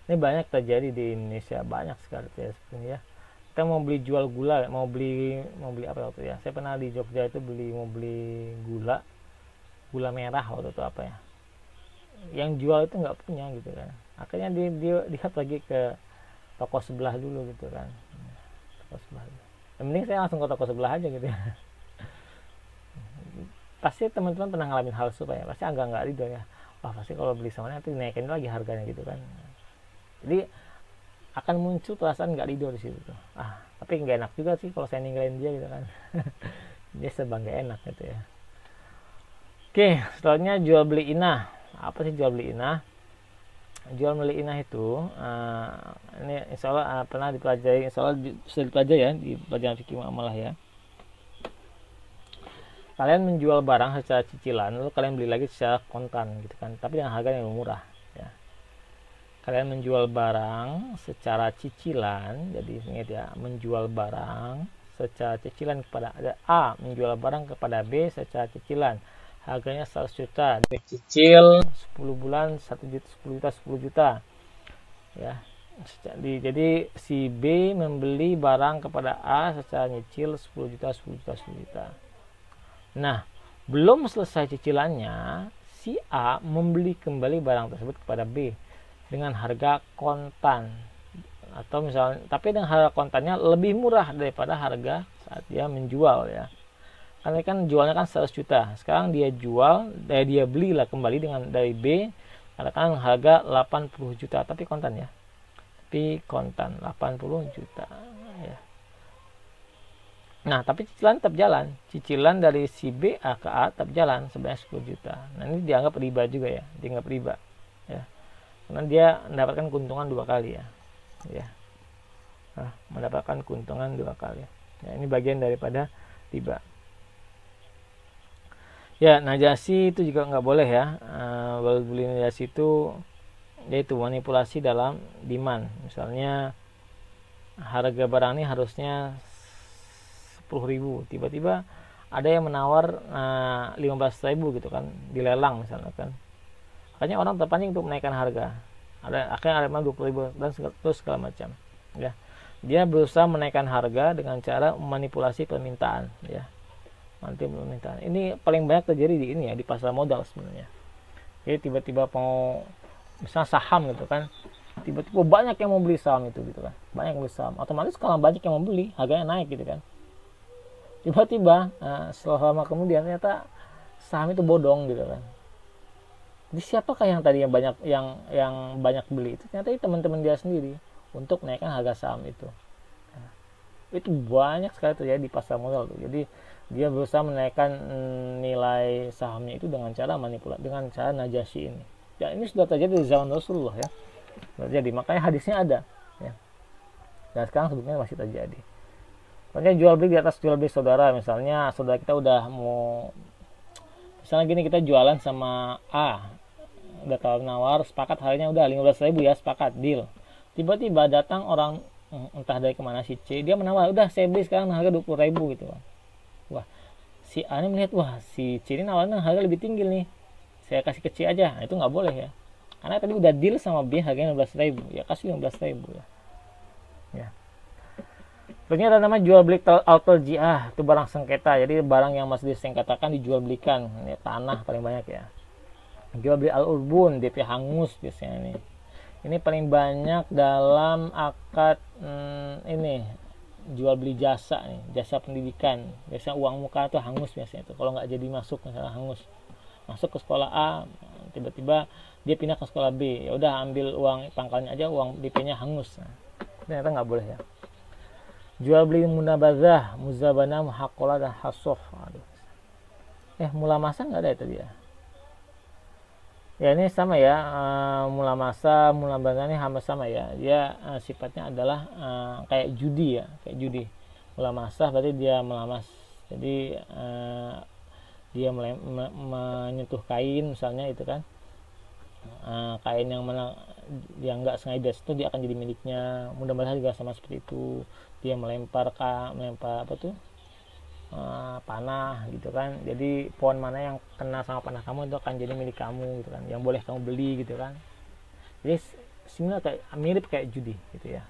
Ini banyak terjadi di Indonesia, banyak sekali ya sebenarnya. Kita mau beli jual gula, mau beli apa waktu ya? Saya pernah di Jogja itu mau beli gula merah waktu itu apa ya? Yang jual itu nggak punya gitu kan. Akhirnya dia pergi ke toko sebelah dulu gitu kan. Toko sebelah. Yang penting saya langsung ke toko sebelah aja gitu ya. Pasti teman-teman pernah ngalamin hal supaya pasti agak nggak ridho ya, wah pasti kalau beli sama nanti naikin lagi harganya gitu kan. Jadi akan muncul perasaan nggak ridho di situ tuh. Tapi nggak enak juga sih kalau saya ninggalin dia gitu kan. Dia serba nggak enak gitu ya. Oke, selanjutnya jual beli inah. Apa sih jual beli inah? Jual beli inah itu ini insya Allah pernah dipelajari, insya Allah sudah dipelajari ya di pelajaran fikih muamalah ya. Kalian menjual barang secara cicilan, lalu kalian beli lagi secara kontan gitu kan, tapi dengan harga yang murah ya. Kalian menjual barang secara cicilan, jadi ingat ya, menjual barang secara cicilan kepada A, menjual barang kepada B secara cicilan, harganya 100 juta, dicicil 10 bulan 1 juta, 10 juta ya. Jadi si B membeli barang kepada A secara nyicil 10 juta. Nah, belum selesai cicilannya, si A membeli kembali barang tersebut kepada B dengan harga kontan, atau misalnya tapi dengan harga kontannya lebih murah daripada harga saat dia menjual ya. Karena kan jualnya kan 100 juta. Sekarang dia belilah kembali dari B katakan harga 80 juta, tapi kontan ya. Tapi kontan 80 juta ya. Nah, tapi cicilan tetap jalan. Cicilan dari si B ke A tetap jalan sebanyak 10 juta. Nah, ini dianggap riba juga ya. Dianggap riba. Ya. Karena dia mendapatkan keuntungan 2 kali ya. Ya. Nah, mendapatkan keuntungan 2 kali. Ya, ini bagian daripada riba. Ya, najasi itu juga nggak boleh ya. Beli najasi itu yaitu manipulasi dalam demand. Misalnya harga barang ini harusnya 10.000, tiba-tiba ada yang menawar 15.000 gitu kan, dilelang misalnya kan. Akhirnya orang terpancing untuk menaikkan harga. Akhirnya ada 20.000 dan terus segala macam. Ya, dia berusaha menaikkan harga dengan cara memanipulasi permintaan. Ya, permintaan. Ini paling banyak terjadi di ini ya, di pasar modal sebenarnya. Jadi tiba-tiba mau misalnya saham gitu kan, tiba-tiba banyak yang mau beli saham itu gitu kan, banyak yang beli saham. Otomatis kalau banyak yang mau beli, harganya naik gitu kan. Tiba-tiba setelah lama kemudian ternyata saham itu bodong gitu kan. Jadi siapakah yang tadi yang banyak beli itu? Ternyata itu teman-teman dia sendiri untuk menaikkan harga saham itu. Nah, itu banyak sekali terjadi di pasar modal tuh. Jadi dia berusaha menaikkan nilai sahamnya itu dengan cara manipulasi, dengan cara najasi ini. Ya ini sudah terjadi di zaman Rasulullah ya. Terjadi, makanya hadisnya ada ya. Dan sekarang sebetulnya masih terjadi. Makanya jual beli di atas jual beli saudara. Misalnya saudara kita udah mau, misalnya gini, kita jualan sama A, udah tawar nawar, sepakat harganya udah 15.000 ya, sepakat deal. Tiba-tiba datang orang entah dari kemana si C, dia menawar, udah saya beli sekarang harga 20.000 gitu. Wah, si A ini melihat, wah si C ini nawarnya harga lebih tinggi nih, saya kasih ke C aja. Nah, itu nggak boleh ya, karena tadi udah deal sama B harganya 15.000, ya kasih 15.000 ya. Ya. Terusnya ada nama jual beli al-jiah, itu barang sengketa. Jadi barang yang masih disengketakan dijual belikan. Ini tanah paling banyak ya. Jual beli al-urbun, DP hangus biasanya nih. Ini paling banyak dalam akad ini jual beli jasa nih, jasa pendidikan. Biasanya uang muka itu hangus biasanya itu. Kalau nggak jadi masuk, misalnya hangus. Masuk ke sekolah A, tiba-tiba dia pindah ke sekolah B. Ya udah ambil uang pangkalnya aja, uang DP-nya hangus. Nah, ternyata nggak boleh ya. Jual beli munabazah, muzabana, muhaqqalah, dan hasoh. Aduh. Mulamasa nggak ada ya tadi ya. Ya ini sama ya, mulamasa, mulabazah ini hampir sama ya. Dia sifatnya adalah kayak judi ya, kayak judi. Mulamasa berarti dia melamas. Jadi dia menyentuh kain misalnya itu kan. Kain yang mana yang nggak sengaja itu dia akan jadi miliknya. Mudah-mudahan juga sama seperti itu, dia melempar apa tuh panah gitu kan. Jadi pohon mana yang kena sama panah kamu itu akan jadi milik kamu gitu kan, yang boleh kamu beli gitu kan. Jadi similar, kayak mirip kayak judi gitu ya.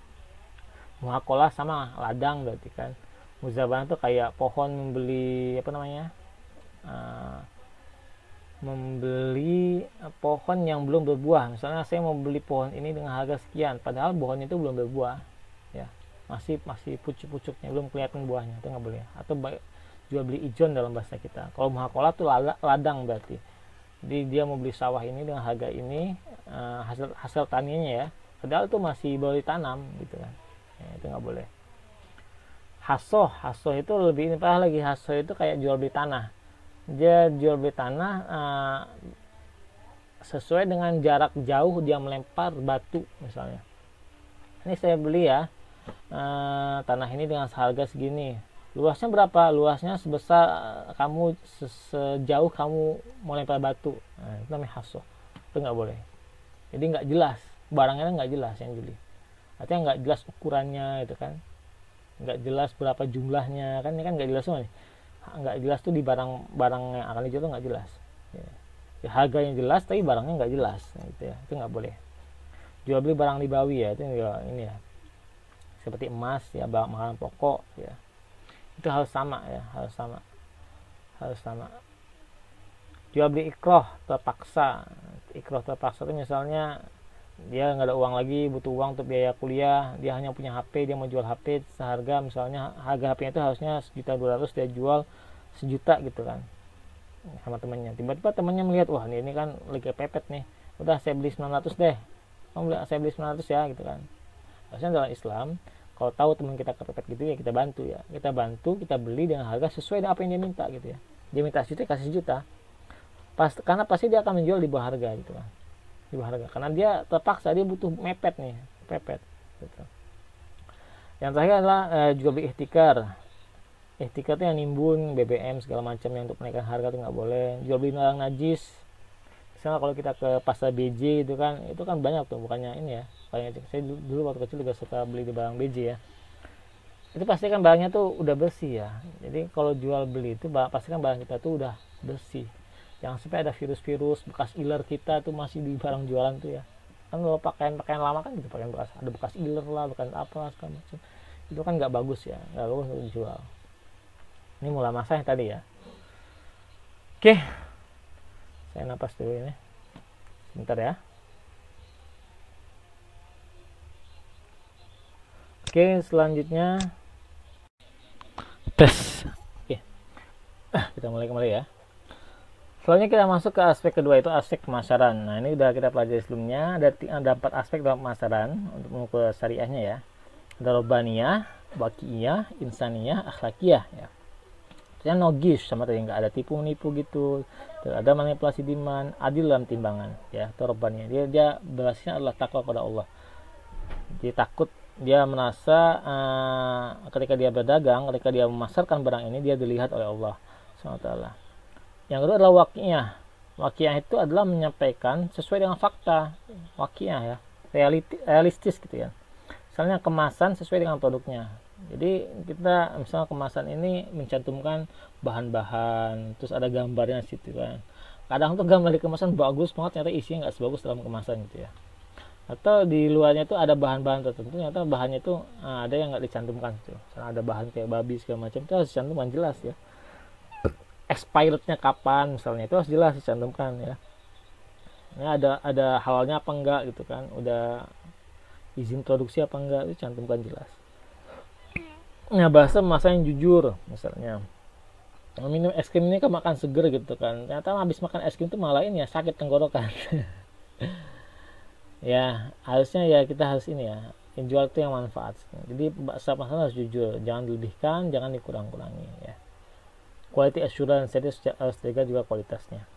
Muhaqqalah sama ladang berarti kan. Muzabana tuh kayak pohon membeli apa namanya, membeli pohon yang belum berbuah. Misalnya saya mau beli pohon ini dengan harga sekian, padahal pohonnya itu belum berbuah ya, masih pucuk-pucuknya, belum kelihatan buahnya, itu nggak boleh. Atau jual beli ijon dalam bahasa kita. Kalau muhaqqalah tuh ladang berarti. Jadi dia mau beli sawah ini dengan harga ini, hasil taniannya ya, padahal itu masih baru ditanam gitu kan ya, itu nggak boleh. Hasoh itu lebih ini parah lagi. Hasoh itu kayak jual beli tanah. Dia jual beli tanah sesuai dengan jarak jauh dia melempar batu misalnya. Ini saya beli ya, tanah ini dengan harga segini. Luasnya berapa? Luasnya sebesar kamu sejauh kamu mau lempar batu. Nah, itu namanya hasoh. Itu nggak boleh. Jadi nggak jelas, barangnya nggak jelas yang beli. Artinya nggak jelas ukurannya itu kan, nggak jelas berapa jumlahnya kan, ini kan nggak jelas semua nih. Nggak jelas tuh di barang yang akan dijual tuh nggak jelas ya, harga yang jelas tapi barangnya nggak jelas gitu ya, itu nggak boleh. Jual beli barang ribawi ya, itu ya, ini ya seperti emas ya, barang makanan pokok ya, itu harus sama ya, harus sama. Jual beli ikroh terpaksa. Ikroh terpaksa itu misalnya dia nggak ada uang lagi, butuh uang untuk biaya kuliah, dia hanya punya HP, dia mau jual HP seharga, misalnya harga HP-nya itu harusnya 1.200.000, dia jual 1.000.000 gitu kan sama temannya. Tiba-tiba temannya melihat, wah ini kan lagi pepet nih, udah saya beli 900 deh, saya beli 900 ya gitu kan. Harusnya dalam Islam kalau tahu teman kita kepepet gitu ya, kita bantu, kita beli dengan harga sesuai dengan apa yang dia minta gitu ya. Dia minta 1 juta, kasih 1 juta, karena pasti dia akan menjual di bawah harga gitu kan, di bawah harga, karena dia terpaksa, dia butuh mepet gitu. Yang terakhir adalah juga beli ihtikar itu yang nimbun BBM segala macam yang untuk menaikkan harga, itu nggak boleh. Jual beli barang najis, misalnya kalau kita ke pasar BJ itu kan banyak tuh, bukannya ini ya, banyak. Saya dulu waktu kecil juga suka beli di barang BJ ya, itu pasti kan barangnya tuh udah bersih ya. Jadi kalau jual beli itu pasti kan barang kita tuh udah bersih, jangan sampai ada virus-virus bekas iler kita tuh masih di barang jualan tuh ya. Kan kalau pakaian lama kan gitu, pakaian bekas, ada bekas iler lah, bekas apa segala macam, itu kan nggak bagus ya, nggak bagus untuk dijual. Ini mulai masa yang tadi ya. Oke, saya napas dulu ini sebentar ya. Oke, selanjutnya tes. Oke, kita mulai kembali ya. Selanjutnya kita masuk ke aspek kedua, itu aspek pemasaran. Nah, ini udah kita pelajari sebelumnya. Ada 4 aspek dalam pemasaran untuk mengukur syariahnya ya. Ada robaniyah, wakiyah, insaniyah, akhlakiyah ya. Yang nogis sama tadi, nggak ada tipu menipu gitu. Ada manipulasi demand, adil dalam timbangan ya. Itu robaniyah. Dia berasnya adalah takwa kepada Allah. Dia takut, dia merasa ketika dia berdagang, ketika dia memasarkan barang ini, dia dilihat oleh Allah SWT. Yang kedua adalah wakiyah. Wakiyah itu adalah menyampaikan sesuai dengan fakta. Wakiyah ya, realistis gitu ya. Misalnya kemasan sesuai dengan produknya. Jadi kita misalnya kemasan ini mencantumkan bahan-bahan, terus ada gambarnya situ kan. Kadang tuh gambar di kemasan bagus banget, ternyata isinya nggak sebagus dalam kemasan gitu ya. Atau di luarnya itu ada bahan-bahan tertentu, ternyata bahannya itu ada yang nggak dicantumkan gitu. Misalnya ada bahan kayak babi segala macam, itu harus dicantumkan jelas ya. Expirednya kapan misalnya, itu harus jelas dicantumkan ya. Ini ada halalnya apa enggak gitu kan, udah izin produksi apa enggak, itu cantumkan jelas. Nah, bahasa masa yang jujur misalnya, minum es krim ini kan makan seger gitu kan, ternyata habis makan es krim itu malah ini ya sakit tenggorokan. Ya harusnya ya kita harus ini ya, yang jual itu yang manfaat. Jadi bahasa harus jujur, jangan dilebihkan, jangan dikurang-kurangi ya. Quality assurance, jadi harus jaga juga kualitasnya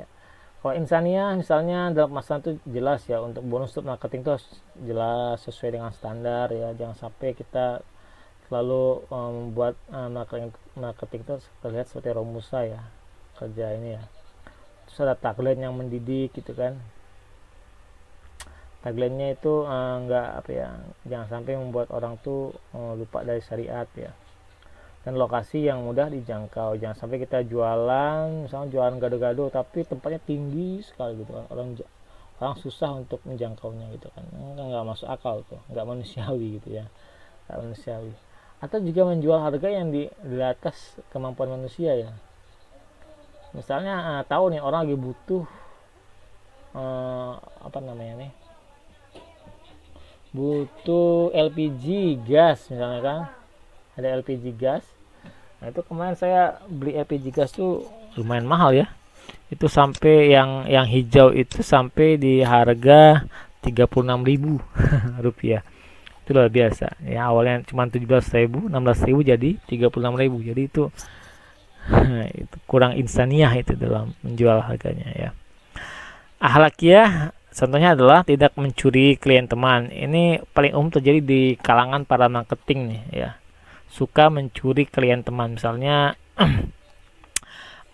ya. Kalau insaniyah misalnya dalam masalah itu jelas ya, untuk bonus untuk marketing itu harus jelas sesuai dengan standar ya. Jangan sampai kita selalu membuat marketing itu terlihat seperti Romusa ya, kerja ini ya. Terus ada tagline yang mendidik gitu kan. Tagline-nya itu enggak apa ya, jangan sampai membuat orang tuh lupa dari syariat ya. Dan lokasi yang mudah dijangkau, jangan sampai kita jualan misalnya jualan gado-gado tapi tempatnya tinggi sekali gitu kan, orang susah untuk menjangkaunya gitu kan, nggak masuk akal tuh, nggak manusiawi gitu ya, nggak manusiawi. Atau juga menjual harga yang di atas kemampuan manusia ya. Misalnya tahu nih orang lagi butuh apa namanya nih, butuh LPG gas misalnya kan, ada LPG gas. Nah, itu kemarin saya beli LPG gas tuh lumayan mahal ya. Itu sampai yang hijau itu sampai di harga 36.000 rupiah. Itu luar biasa. Ya awalnya cuma 17.000, 16.000 jadi 36.000. Jadi itu itu kurang insaniah itu dalam menjual harganya ya. Akhlakiyah contohnya adalah tidak mencuri klien teman. Ini paling umum terjadi di kalangan para marketing nih ya. Suka mencuri klien teman. Misalnya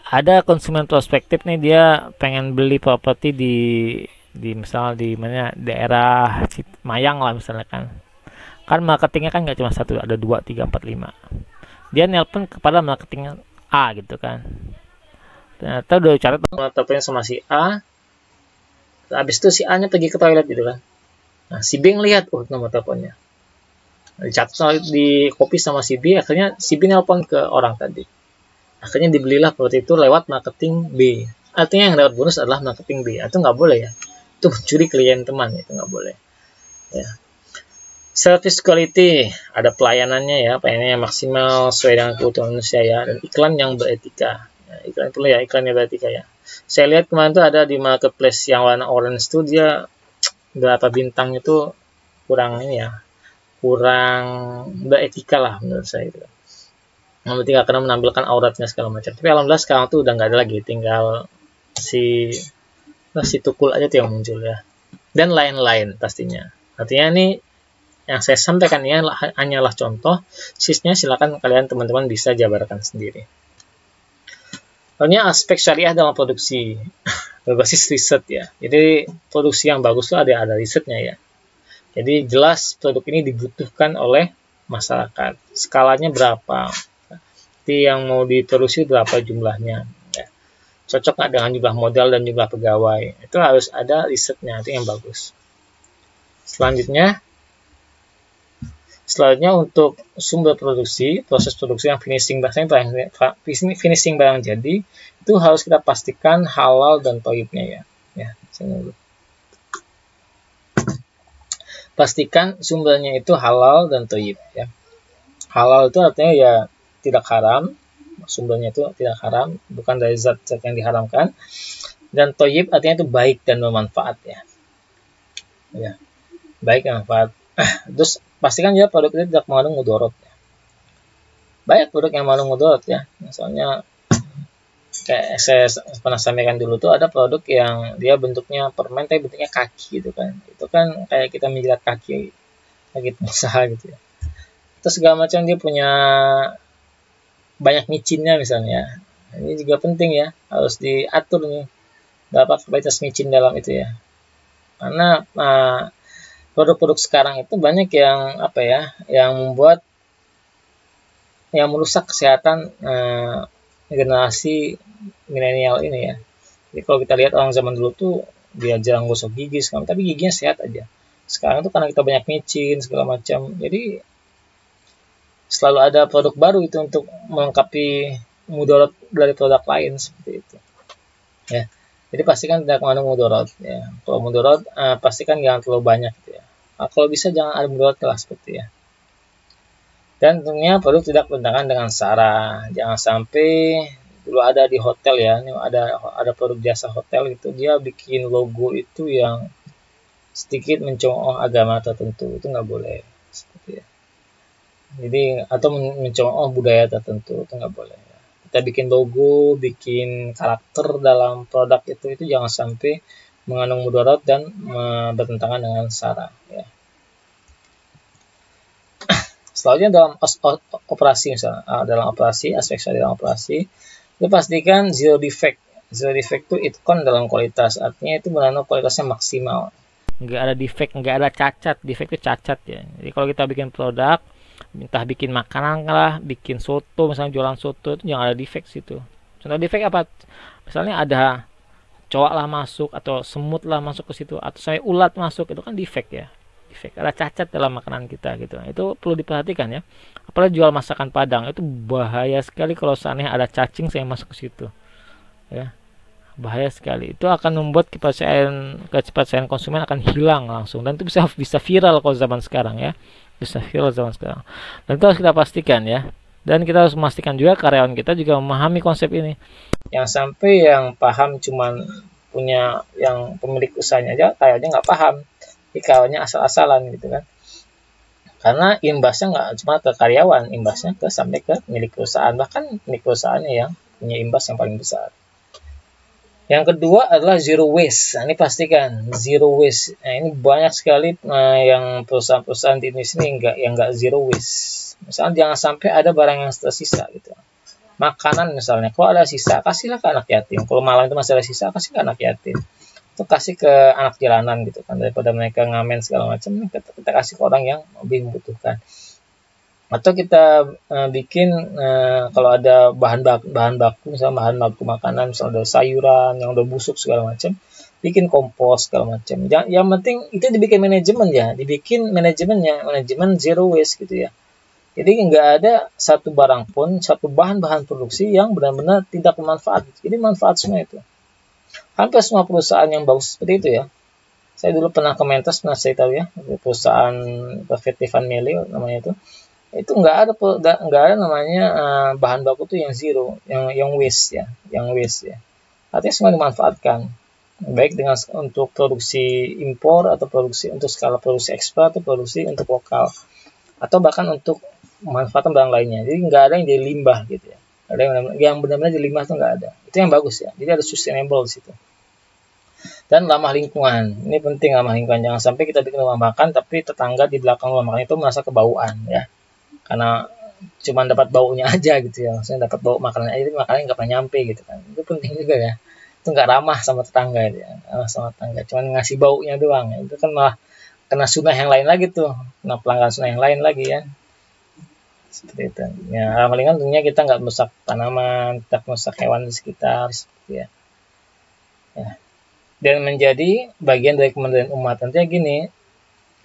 ada konsumen prospektif nih, dia pengen beli properti di misal di mana daerah Mayang lah misalnya kan. Kan marketingnya kan nggak cuma satu, ada 2, 3, 4, 5. Dia nelpon kepada marketing A gitu kan. Ternyata udah cara teleponnya sama si A. Habis itu si A-nya pergi ke toilet gitu kan. Nah, si B ngelihat, nomor teleponnya dicatat di copy sama si B, akhirnya si B nelpon ke orang tadi, akhirnya dibelilah properti itu lewat marketing B. Artinya yang dapat bonus adalah marketing B. Itu nggak boleh ya, itu mencuri klien teman, itu nggak boleh ya. Service quality, ada pelayanannya ya, pelayanannya maksimal sesuai dengan kebutuhan manusia ya, dan iklan yang beretika ya, iklan perlu ya, iklan yang beretika ya. Saya lihat kemarin tuh ada di marketplace yang warna orange tuh, dia berapa bintang itu kurang ini ya, kurang beretika lah menurut saya itu. Yang penting karena menampilkan auratnya segala macam. Tapi alhamdulillah sekarang tuh udah nggak ada lagi, tinggal si tukul aja tuh yang muncul ya, dan lain-lain pastinya. Artinya ini yang saya sampaikan ini hanyalah contoh, sisnya silakan kalian teman-teman bisa jabarkan sendiri. Lainnya aspek syariah dalam produksi berbasis riset ya. Jadi produksi yang bagus tuh ada risetnya ya. Jadi jelas produk ini dibutuhkan oleh masyarakat. Skalanya berapa? Jadi yang mau diproduksi berapa jumlahnya? Ya. Cocok nggak dengan jumlah modal dan jumlah pegawai? Itu harus ada risetnya, itu yang bagus. Selanjutnya untuk sumber produksi, proses produksi yang finishing barang jadi, itu harus kita pastikan halal dan thayyibnya ya. Pastikan sumbernya itu halal dan thayyib ya. Halal itu artinya ya tidak haram, sumbernya itu tidak haram, bukan dari zat-zat yang diharamkan. Dan toyib artinya itu baik dan bermanfaat ya. Ya, baik dan manfaat. Terus pastikan ya produk itu tidak mengandung mudorot ya. Banyak produk yang mengandung mudorot ya. Misalnya kayak saya pernah sampaikan dulu tuh ada produk yang dia bentuknya permen tapi bentuknya kaki gitu kan. Itu kan kayak kita menjilat kaki pengusaha gitu ya. Terus segala macam dia punya banyak micinnya misalnya. Ini juga penting ya, harus diatur nih berapa kapasitas micin dalam itu ya. Karena produk-produk sekarang itu banyak yang apa ya, yang membuat yang merusak kesehatan generasi milenial ini ya. Jadi kalau kita lihat orang zaman dulu tuh dia jarang gosok gigi sekarang, tapi giginya sehat aja. Sekarang tuh karena kita banyak micin segala macam, jadi selalu ada produk baru itu untuk melengkapi mudarat dari produk lain seperti itu. Ya. Jadi pastikan tidak mengandung mudarat ya. Kalau mudarat pastikan jangan terlalu banyak gitu ya. Kalau bisa jangan ada mudarat lah seperti ya. Dan tentunya produk tidak bertentangan dengan SARA. Jangan sampai dulu ada di hotel ya, ini ada produk jasa hotel itu dia bikin logo itu yang sedikit mencemooh agama tertentu, itu nggak boleh seperti ya. Jadi atau mencemooh budaya tertentu itu nggak boleh. Kita bikin logo, bikin karakter dalam produk itu jangan sampai mengandung mudarat dan bertentangan dengan SARA ya. Selanjutnya dalam operasi misalnya, dalam operasi, aspek dalam operasi, itu pastikan zero defect. Zero defect itu itkon dalam kualitas, artinya itu benar-benar kualitasnya maksimal. Nggak ada defect, nggak ada cacat. Defect itu cacat ya. Jadi kalau kita bikin produk, entah bikin makanan lah, bikin soto, misalnya jualan soto, itu jangan ada defect situ. Contoh defect apa? Misalnya ada cowok lah masuk, atau semut lah masuk ke situ, atau saya ulat masuk, itu kan defect ya. Defect, ada cacat dalam makanan kita gitu. Itu perlu diperhatikan ya. Apalagi jual masakan Padang, itu bahaya sekali kalau seandainya ada cacing saya masuk ke situ. Ya. Bahaya sekali. Itu akan membuat kepercayaan konsumen akan hilang langsung, dan itu bisa viral kalau zaman sekarang ya. Bisa viral zaman sekarang. Dan itu harus kita pastikan ya. Dan kita harus memastikan juga karyawan kita juga memahami konsep ini. Yang sampai yang paham cuman punya yang pemilik usahanya aja, kayaknya nggak paham. Karyawannya asal-asalan gitu kan. Karena imbasnya nggak cuma ke karyawan, imbasnya sampai ke milik perusahaan, bahkan milik perusahaannya yang punya imbas yang paling besar. Yang kedua adalah zero waste. Nah, ini pastikan zero waste. Nah, ini banyak sekali yang perusahaan-perusahaan di Indonesia ini nggak zero waste. Misalnya jangan sampai ada barang yang tersisa gitu. Makanan misalnya, kalau ada sisa kasihlah ke anak yatim. Kalau malam itu masih ada sisa, kasih ke anak yatim. Itu kasih ke anak jalanan gitu kan, daripada mereka ngamen segala macam, kita kasih ke orang yang lebih membutuhkan. Atau kita bikin kalau ada bahan baku misalnya bahan baku makanan, misalnya ada sayuran yang udah busuk segala macam, bikin kompos segala macam. Yang penting itu dibikin manajemen ya, dibikin manajemen zero waste gitu ya. Jadi nggak ada satu barang pun, satu bahan produksi yang benar-benar tidak bermanfaat. Jadi manfaat semua itu. Hampir semua perusahaan yang bagus seperti itu ya. Saya dulu pernah ke Mentos, pernah saya tahu ya, perusahaan Van Melle namanya itu nggak ada namanya bahan baku tuh yang zero, yang waste ya, Artinya semua dimanfaatkan, baik dengan untuk produksi impor atau produksi untuk skala produksi ekspor atau produksi untuk lokal, atau bahkan untuk memanfaatkan barang lainnya. Jadi nggak ada yang jadi limbah gitu ya. Ada yang benar-benar jadi limbah tuh nggak ada. Itu yang bagus ya. Jadi ada sustainable di situ. Dan ramah lingkungan. Ini penting, ramah lingkungan. Jangan sampai kita bikin rumah makan tapi tetangga di belakang rumah makan itu merasa kebauan ya. Karena cuma dapat baunya aja gitu ya. Maksudnya dapat bau makanan aja, makanannya nggak pernah nyampe gitu kan. Itu penting juga ya. Itu nggak ramah sama tetangga gitu ya. Ramah sama tetangga. Cuma ngasih baunya doang. Itu kan malah kena sunnah yang lain lagi tuh. Kena pelanggaran sunnah yang lain lagi ya. Seperti itu. Ya, ramah lingkungan tentunya kita nggak merusak tanaman, tidak merusak hewan di sekitar, seperti ya. Dan menjadi bagian dari kemandirian umat. Tentunya gini,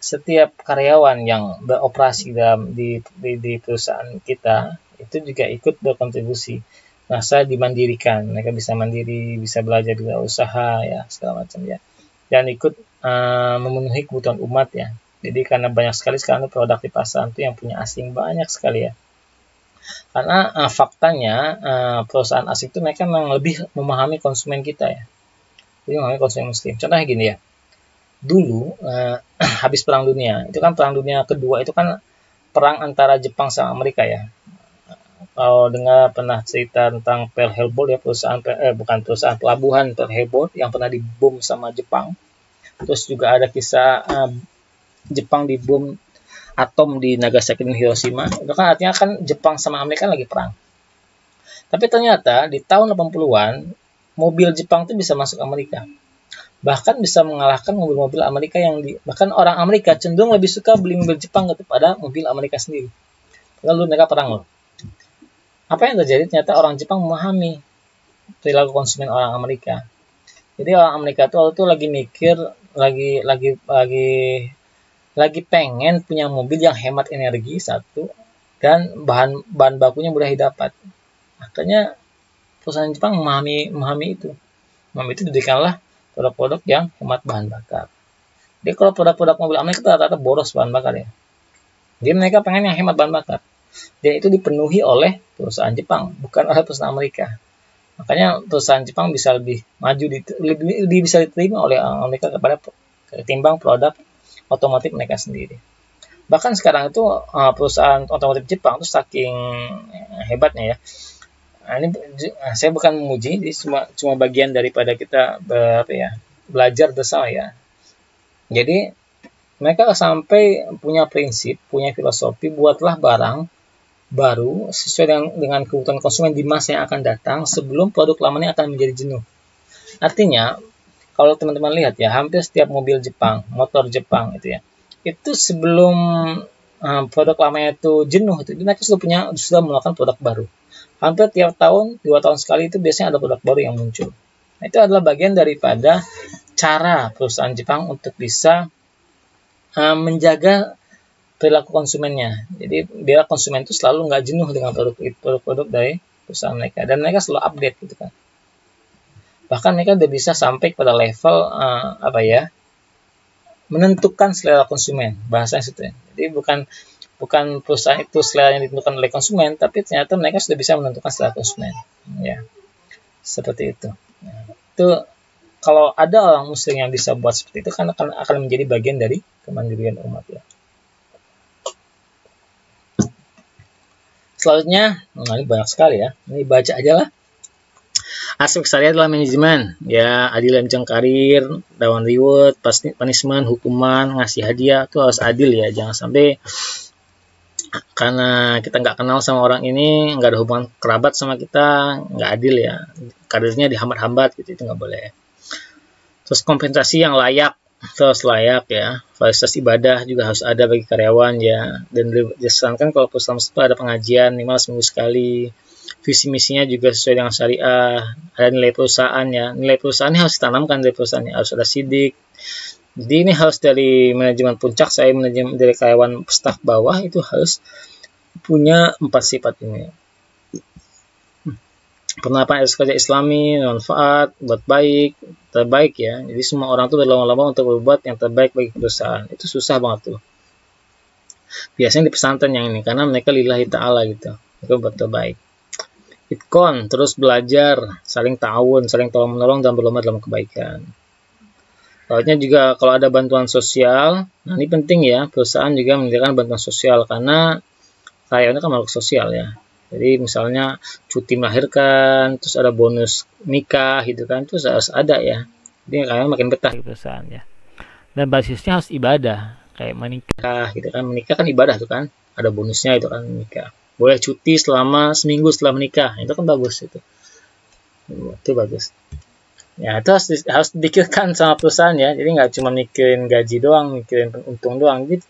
setiap karyawan yang beroperasi di perusahaan kita itu juga ikut berkontribusi, merasa dimandirikan. Mereka bisa mandiri, bisa belajar bila usaha ya segala macam ya, dan ikut memenuhi kebutuhan umat ya. Jadi karena banyak sekali sekarang produk di pasaran itu yang punya asing banyak sekali ya. Karena faktanya perusahaan asing itu mereka memang lebih memahami konsumen kita ya. Jadi memahami konsumen muslim. Contohnya gini ya. Dulu habis perang dunia, itu kan perang dunia kedua itu kan perang antara Jepang sama Amerika ya. Kalau dengar pernah cerita tentang Pearl Harbor ya, bukan perusahaan, pelabuhan Pearl Harbor yang pernah dibom sama Jepang. Terus juga ada kisah Jepang dibom atom di Nagasaki dan Hiroshima. Itu kan artinya kan Jepang sama Amerika lagi perang. Tapi ternyata di tahun 80-an mobil Jepang itu bisa masuk Amerika. Bahkan bisa mengalahkan mobil-mobil Amerika bahkan orang Amerika cenderung lebih suka beli mobil Jepang daripada mobil Amerika sendiri. Lalu mereka perang loh. Apa yang terjadi? Ternyata orang Jepang memahami perilaku konsumen orang Amerika. Jadi orang Amerika itu lagi mikir, lagi pengen punya mobil yang hemat energi satu, dan bahan bakunya mudah didapat. Makanya perusahaan Jepang memahami itu. Diberikanlah produk-produk yang hemat bahan bakar. Jadi kalau produk-produk mobil Amerika rata-rata boros bahan bakar ya. Jadi mereka pengen yang hemat bahan bakar. Dan itu dipenuhi oleh perusahaan Jepang, bukan oleh perusahaan Amerika. Makanya perusahaan Jepang bisa lebih maju, lebih bisa diterima oleh Amerika ketimbang produk otomotif mereka sendiri. Bahkan sekarang itu perusahaan otomotif Jepang itu saking hebatnya ya. Nah, ini saya bukan memuji, ini cuma bagian daripada kita belajar bersama ya. Jadi mereka sampai punya prinsip, punya filosofi, buatlah barang baru sesuai dengan kebutuhan konsumen di masa yang akan datang sebelum produk lamanya akan menjadi jenuh. Artinya, kalau teman-teman lihat ya, hampir setiap mobil Jepang, motor Jepang itu ya, itu sebelum produk lamanya itu jenuh, itu mereka sudah melakukan produk baru. Hampir tiap tahun, 2 tahun sekali itu biasanya ada produk baru yang muncul. Nah, itu adalah bagian daripada cara perusahaan Jepang untuk bisa menjaga perilaku konsumennya. Jadi biar konsumen itu selalu nggak jenuh dengan produk-produk dari perusahaan mereka, dan mereka selalu update gitu kan. Bahkan mereka udah bisa sampai pada level menentukan selera konsumen, bahasanya itu. Jadi bukan perusahaan itu selera yang ditentukan oleh konsumen, tapi ternyata mereka sudah bisa menentukan selera konsumen. Ya, seperti itu. Nah, itu kalau ada orang muslim yang bisa buat seperti itu kan akan menjadi bagian dari kemandirian umat ya. Selanjutnya, ini banyak sekali ya. Ini baca aja lah. Aspek syariat adalah manajemen, ya, adil dan bijak karir, dawan reward, punishment, hukuman, ngasih hadiah itu harus adil ya. Jangan sampai karena kita nggak kenal sama orang ini, nggak ada hubungan kerabat sama kita, nggak adil ya. Karirnya dihambat-hambat gitu, itu nggak boleh. Terus kompensasi yang layak, terus layak ya. Fasilitas ibadah juga harus ada bagi karyawan ya, dan disarankan kalau perusahaan itu ada pengajian minimal seminggu sekali. Visi misinya juga sesuai dengan syariah, ada nilai perusahaan ya. Nilai perusahaannya harus ditanamkan dari perusahaannya, harus ada sidik. Jadi ini harus dari manajemen puncak, saya manajemen dari karyawan staf bawah itu harus punya 4 sifat ini. Penerapan etika kerja Islami, manfaat, buat baik, terbaik ya. Jadi semua orang tuh berlomba-lomba untuk berbuat yang terbaik bagi perusahaan. Itu susah banget tuh. Biasanya di pesantren yang ini, karena mereka lillahi ta'ala gitu. Mereka buat terbaik. Itkon, terus belajar, saling ta'awun, saling tolong-menolong dan berlomba dalam kebaikan. Lainnya juga kalau ada bantuan sosial, nah ini penting ya, perusahaan juga menyediakan bantuan sosial karena karyawannya kan makhluk sosial ya. Jadi misalnya cuti melahirkan, terus ada bonus nikah gitu kan, terus harus ada ya. Jadi karyawan makin betah di perusahaan ya. Dan basisnya harus ibadah, kayak menikah gitu kan. Menikah kan ibadah tuh kan, ada bonusnya itu kan menikah. Boleh cuti selama seminggu setelah menikah, itu kan bagus itu. Itu bagus. Ya itu harus dipikirkan sama perusahaan ya. Jadi nggak cuma mikirin gaji doang, mikirin untung doang. Jadi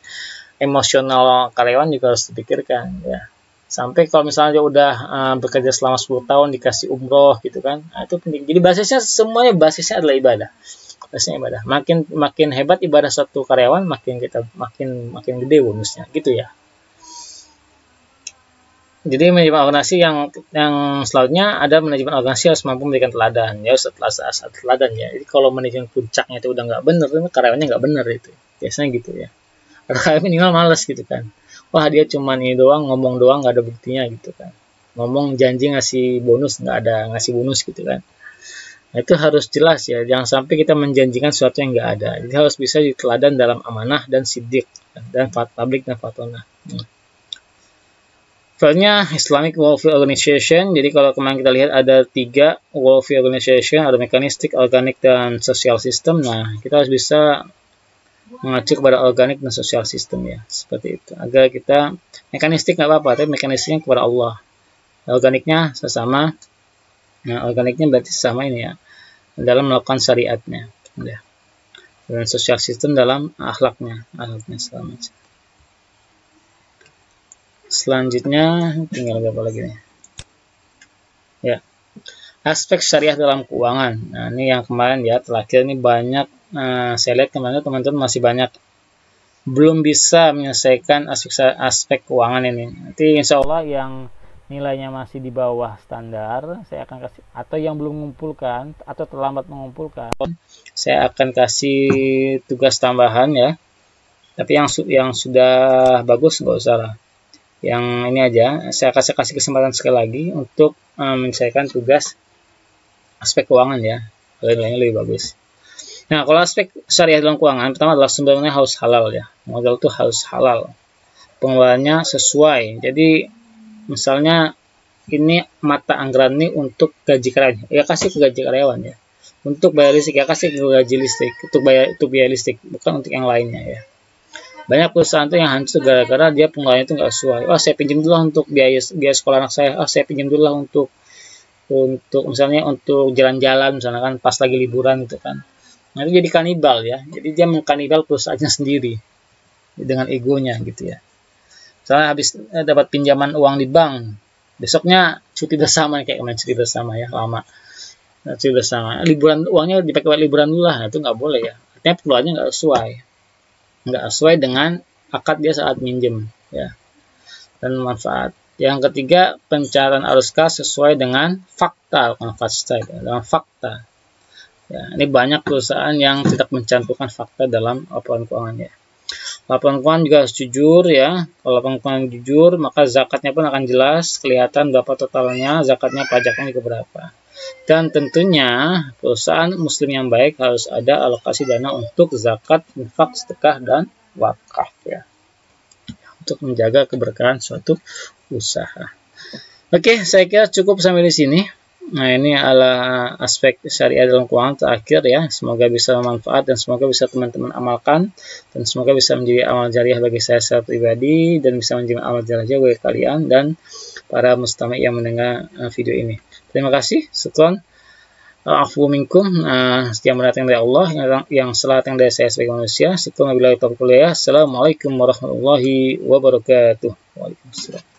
emosional karyawan juga harus dipikirkan ya. Sampai kalau misalnya dia udah bekerja selama 10 tahun dikasih umroh gitu kan, nah, itu penting. Jadi semuanya basisnya adalah ibadah. Basisnya ibadah. Makin hebat ibadah satu karyawan, makin gede bonusnya gitu ya. Jadi manajemen organisasi yang selanjutnya ada manajemen organisasi harus mampu memberikan teladan ya, setelah saat teladan ya. Jadi kalau manajemen puncaknya itu udah nggak bener, karyawannya nggak bener itu biasanya gitu ya. Karyawan minimal males gitu kan. wah dia cuman ini doang, ngomong doang, nggak ada buktinya gitu kan. Ngomong janji ngasih bonus, nggak ada ngasih bonus gitu kan. Nah, itu harus jelas ya, jangan sampai kita menjanjikan sesuatu yang nggak ada. Jadi harus bisa diteladan dalam amanah dan sidik dan tablik dan fatona. Filenya Islamic Welfare Organization. Jadi kalau kemarin kita lihat ada 3 welfare organization, ada mechanistic, organic, dan social system. Nah, kita harus bisa mengacu kepada organik dan social system ya, seperti itu. Agar kita mekanistik nggak apa-apa, tapi mekanistiknya kepada Allah. Organiknya sesama. Nah, organiknya berarti sesama ini ya, dalam melakukan syariatnya. Ya. Dan social system dalam akhlaknya selama. Selanjutnya tinggal berapa lagi nih? Ya, aspek syariah dalam keuangan. Nah, ini yang kemarin ya, terakhir ini banyak. Saya lihat kemarin teman-teman masih banyak belum bisa menyelesaikan aspek keuangan ini. Nanti insya Allah yang nilainya masih di bawah standar, saya akan kasih, atau yang belum mengumpulkan atau terlambat mengumpulkan, saya akan kasih tugas tambahan ya. Tapi yang sudah bagus nggak usah lah. Yang ini aja, saya kasih kesempatan sekali lagi untuk menyelesaikan tugas aspek keuangan ya. Lain-lainnya lebih bagus. Nah, kalau aspek syariah dalam keuangan, pertama adalah sumbernya harus halal ya. Modal itu harus halal. Pengeluarannya sesuai. Jadi, misalnya ini mata anggaran ini untuk gaji karyawan. Ya kasih ke gaji karyawan ya. Untuk bayar listrik, ya kasih ke gaji listrik. Untuk biaya listrik, bukan untuk yang lainnya ya. Banyak perusahaan tuh yang hancur gara-gara dia pengeluarannya itu nggak sesuai. Oh, saya pinjam dulu lah untuk biaya sekolah anak saya. Oh, saya pinjam dulu lah untuk misalnya untuk jalan-jalan misalnya kan pas lagi liburan gitu kan. Nah, itu jadi kanibal ya. Jadi dia mengkanibal perusahaannya sendiri dengan egonya gitu ya. Misalnya habis dapat pinjaman uang di bank, besoknya cuti bersama kayak kemarin cuti bersama ya, lama. Nah, cuti bersama. Liburan uangnya dipakai buat liburan dulu lah. Nah, itu nggak boleh ya. Artinya pengeluarannya nggak sesuai dengan akad dia saat minjem ya, dan manfaat. Yang ketiga, pencairan arus kas sesuai dengan fakta, bukan fakta, dengan fakta ya. Ini banyak perusahaan yang tidak mencantumkan fakta dalam laporan keuangannya. Laporan keuangan juga harus jujur ya. Kalau laporan keuangan jujur, maka zakatnya pun akan jelas, kelihatan berapa totalnya, zakatnya, pajaknya juga berapa. Dan tentunya perusahaan muslim yang baik harus ada alokasi dana untuk zakat, infak, sedekah, dan wakaf ya, untuk menjaga keberkahan suatu usaha. Oke, saya kira cukup sampai di sini. Nah, ini adalah aspek syariah dalam keuangan terakhir ya. Semoga bisa bermanfaat dan semoga bisa teman-teman amalkan, dan semoga bisa menjadi amal jariah bagi saya secara pribadi, dan bisa menjadi amal jariah bagi kalian dan para mustami' yang mendengar video ini. Terima kasih. Syukran. Afu minkum. Sekian datang dari Allah, yang salah datang dari saya sebagai manusia. Syukran wabillahi taufiq. Assalamualaikum warahmatullahi wabarakatuh. Waalaikumsalam.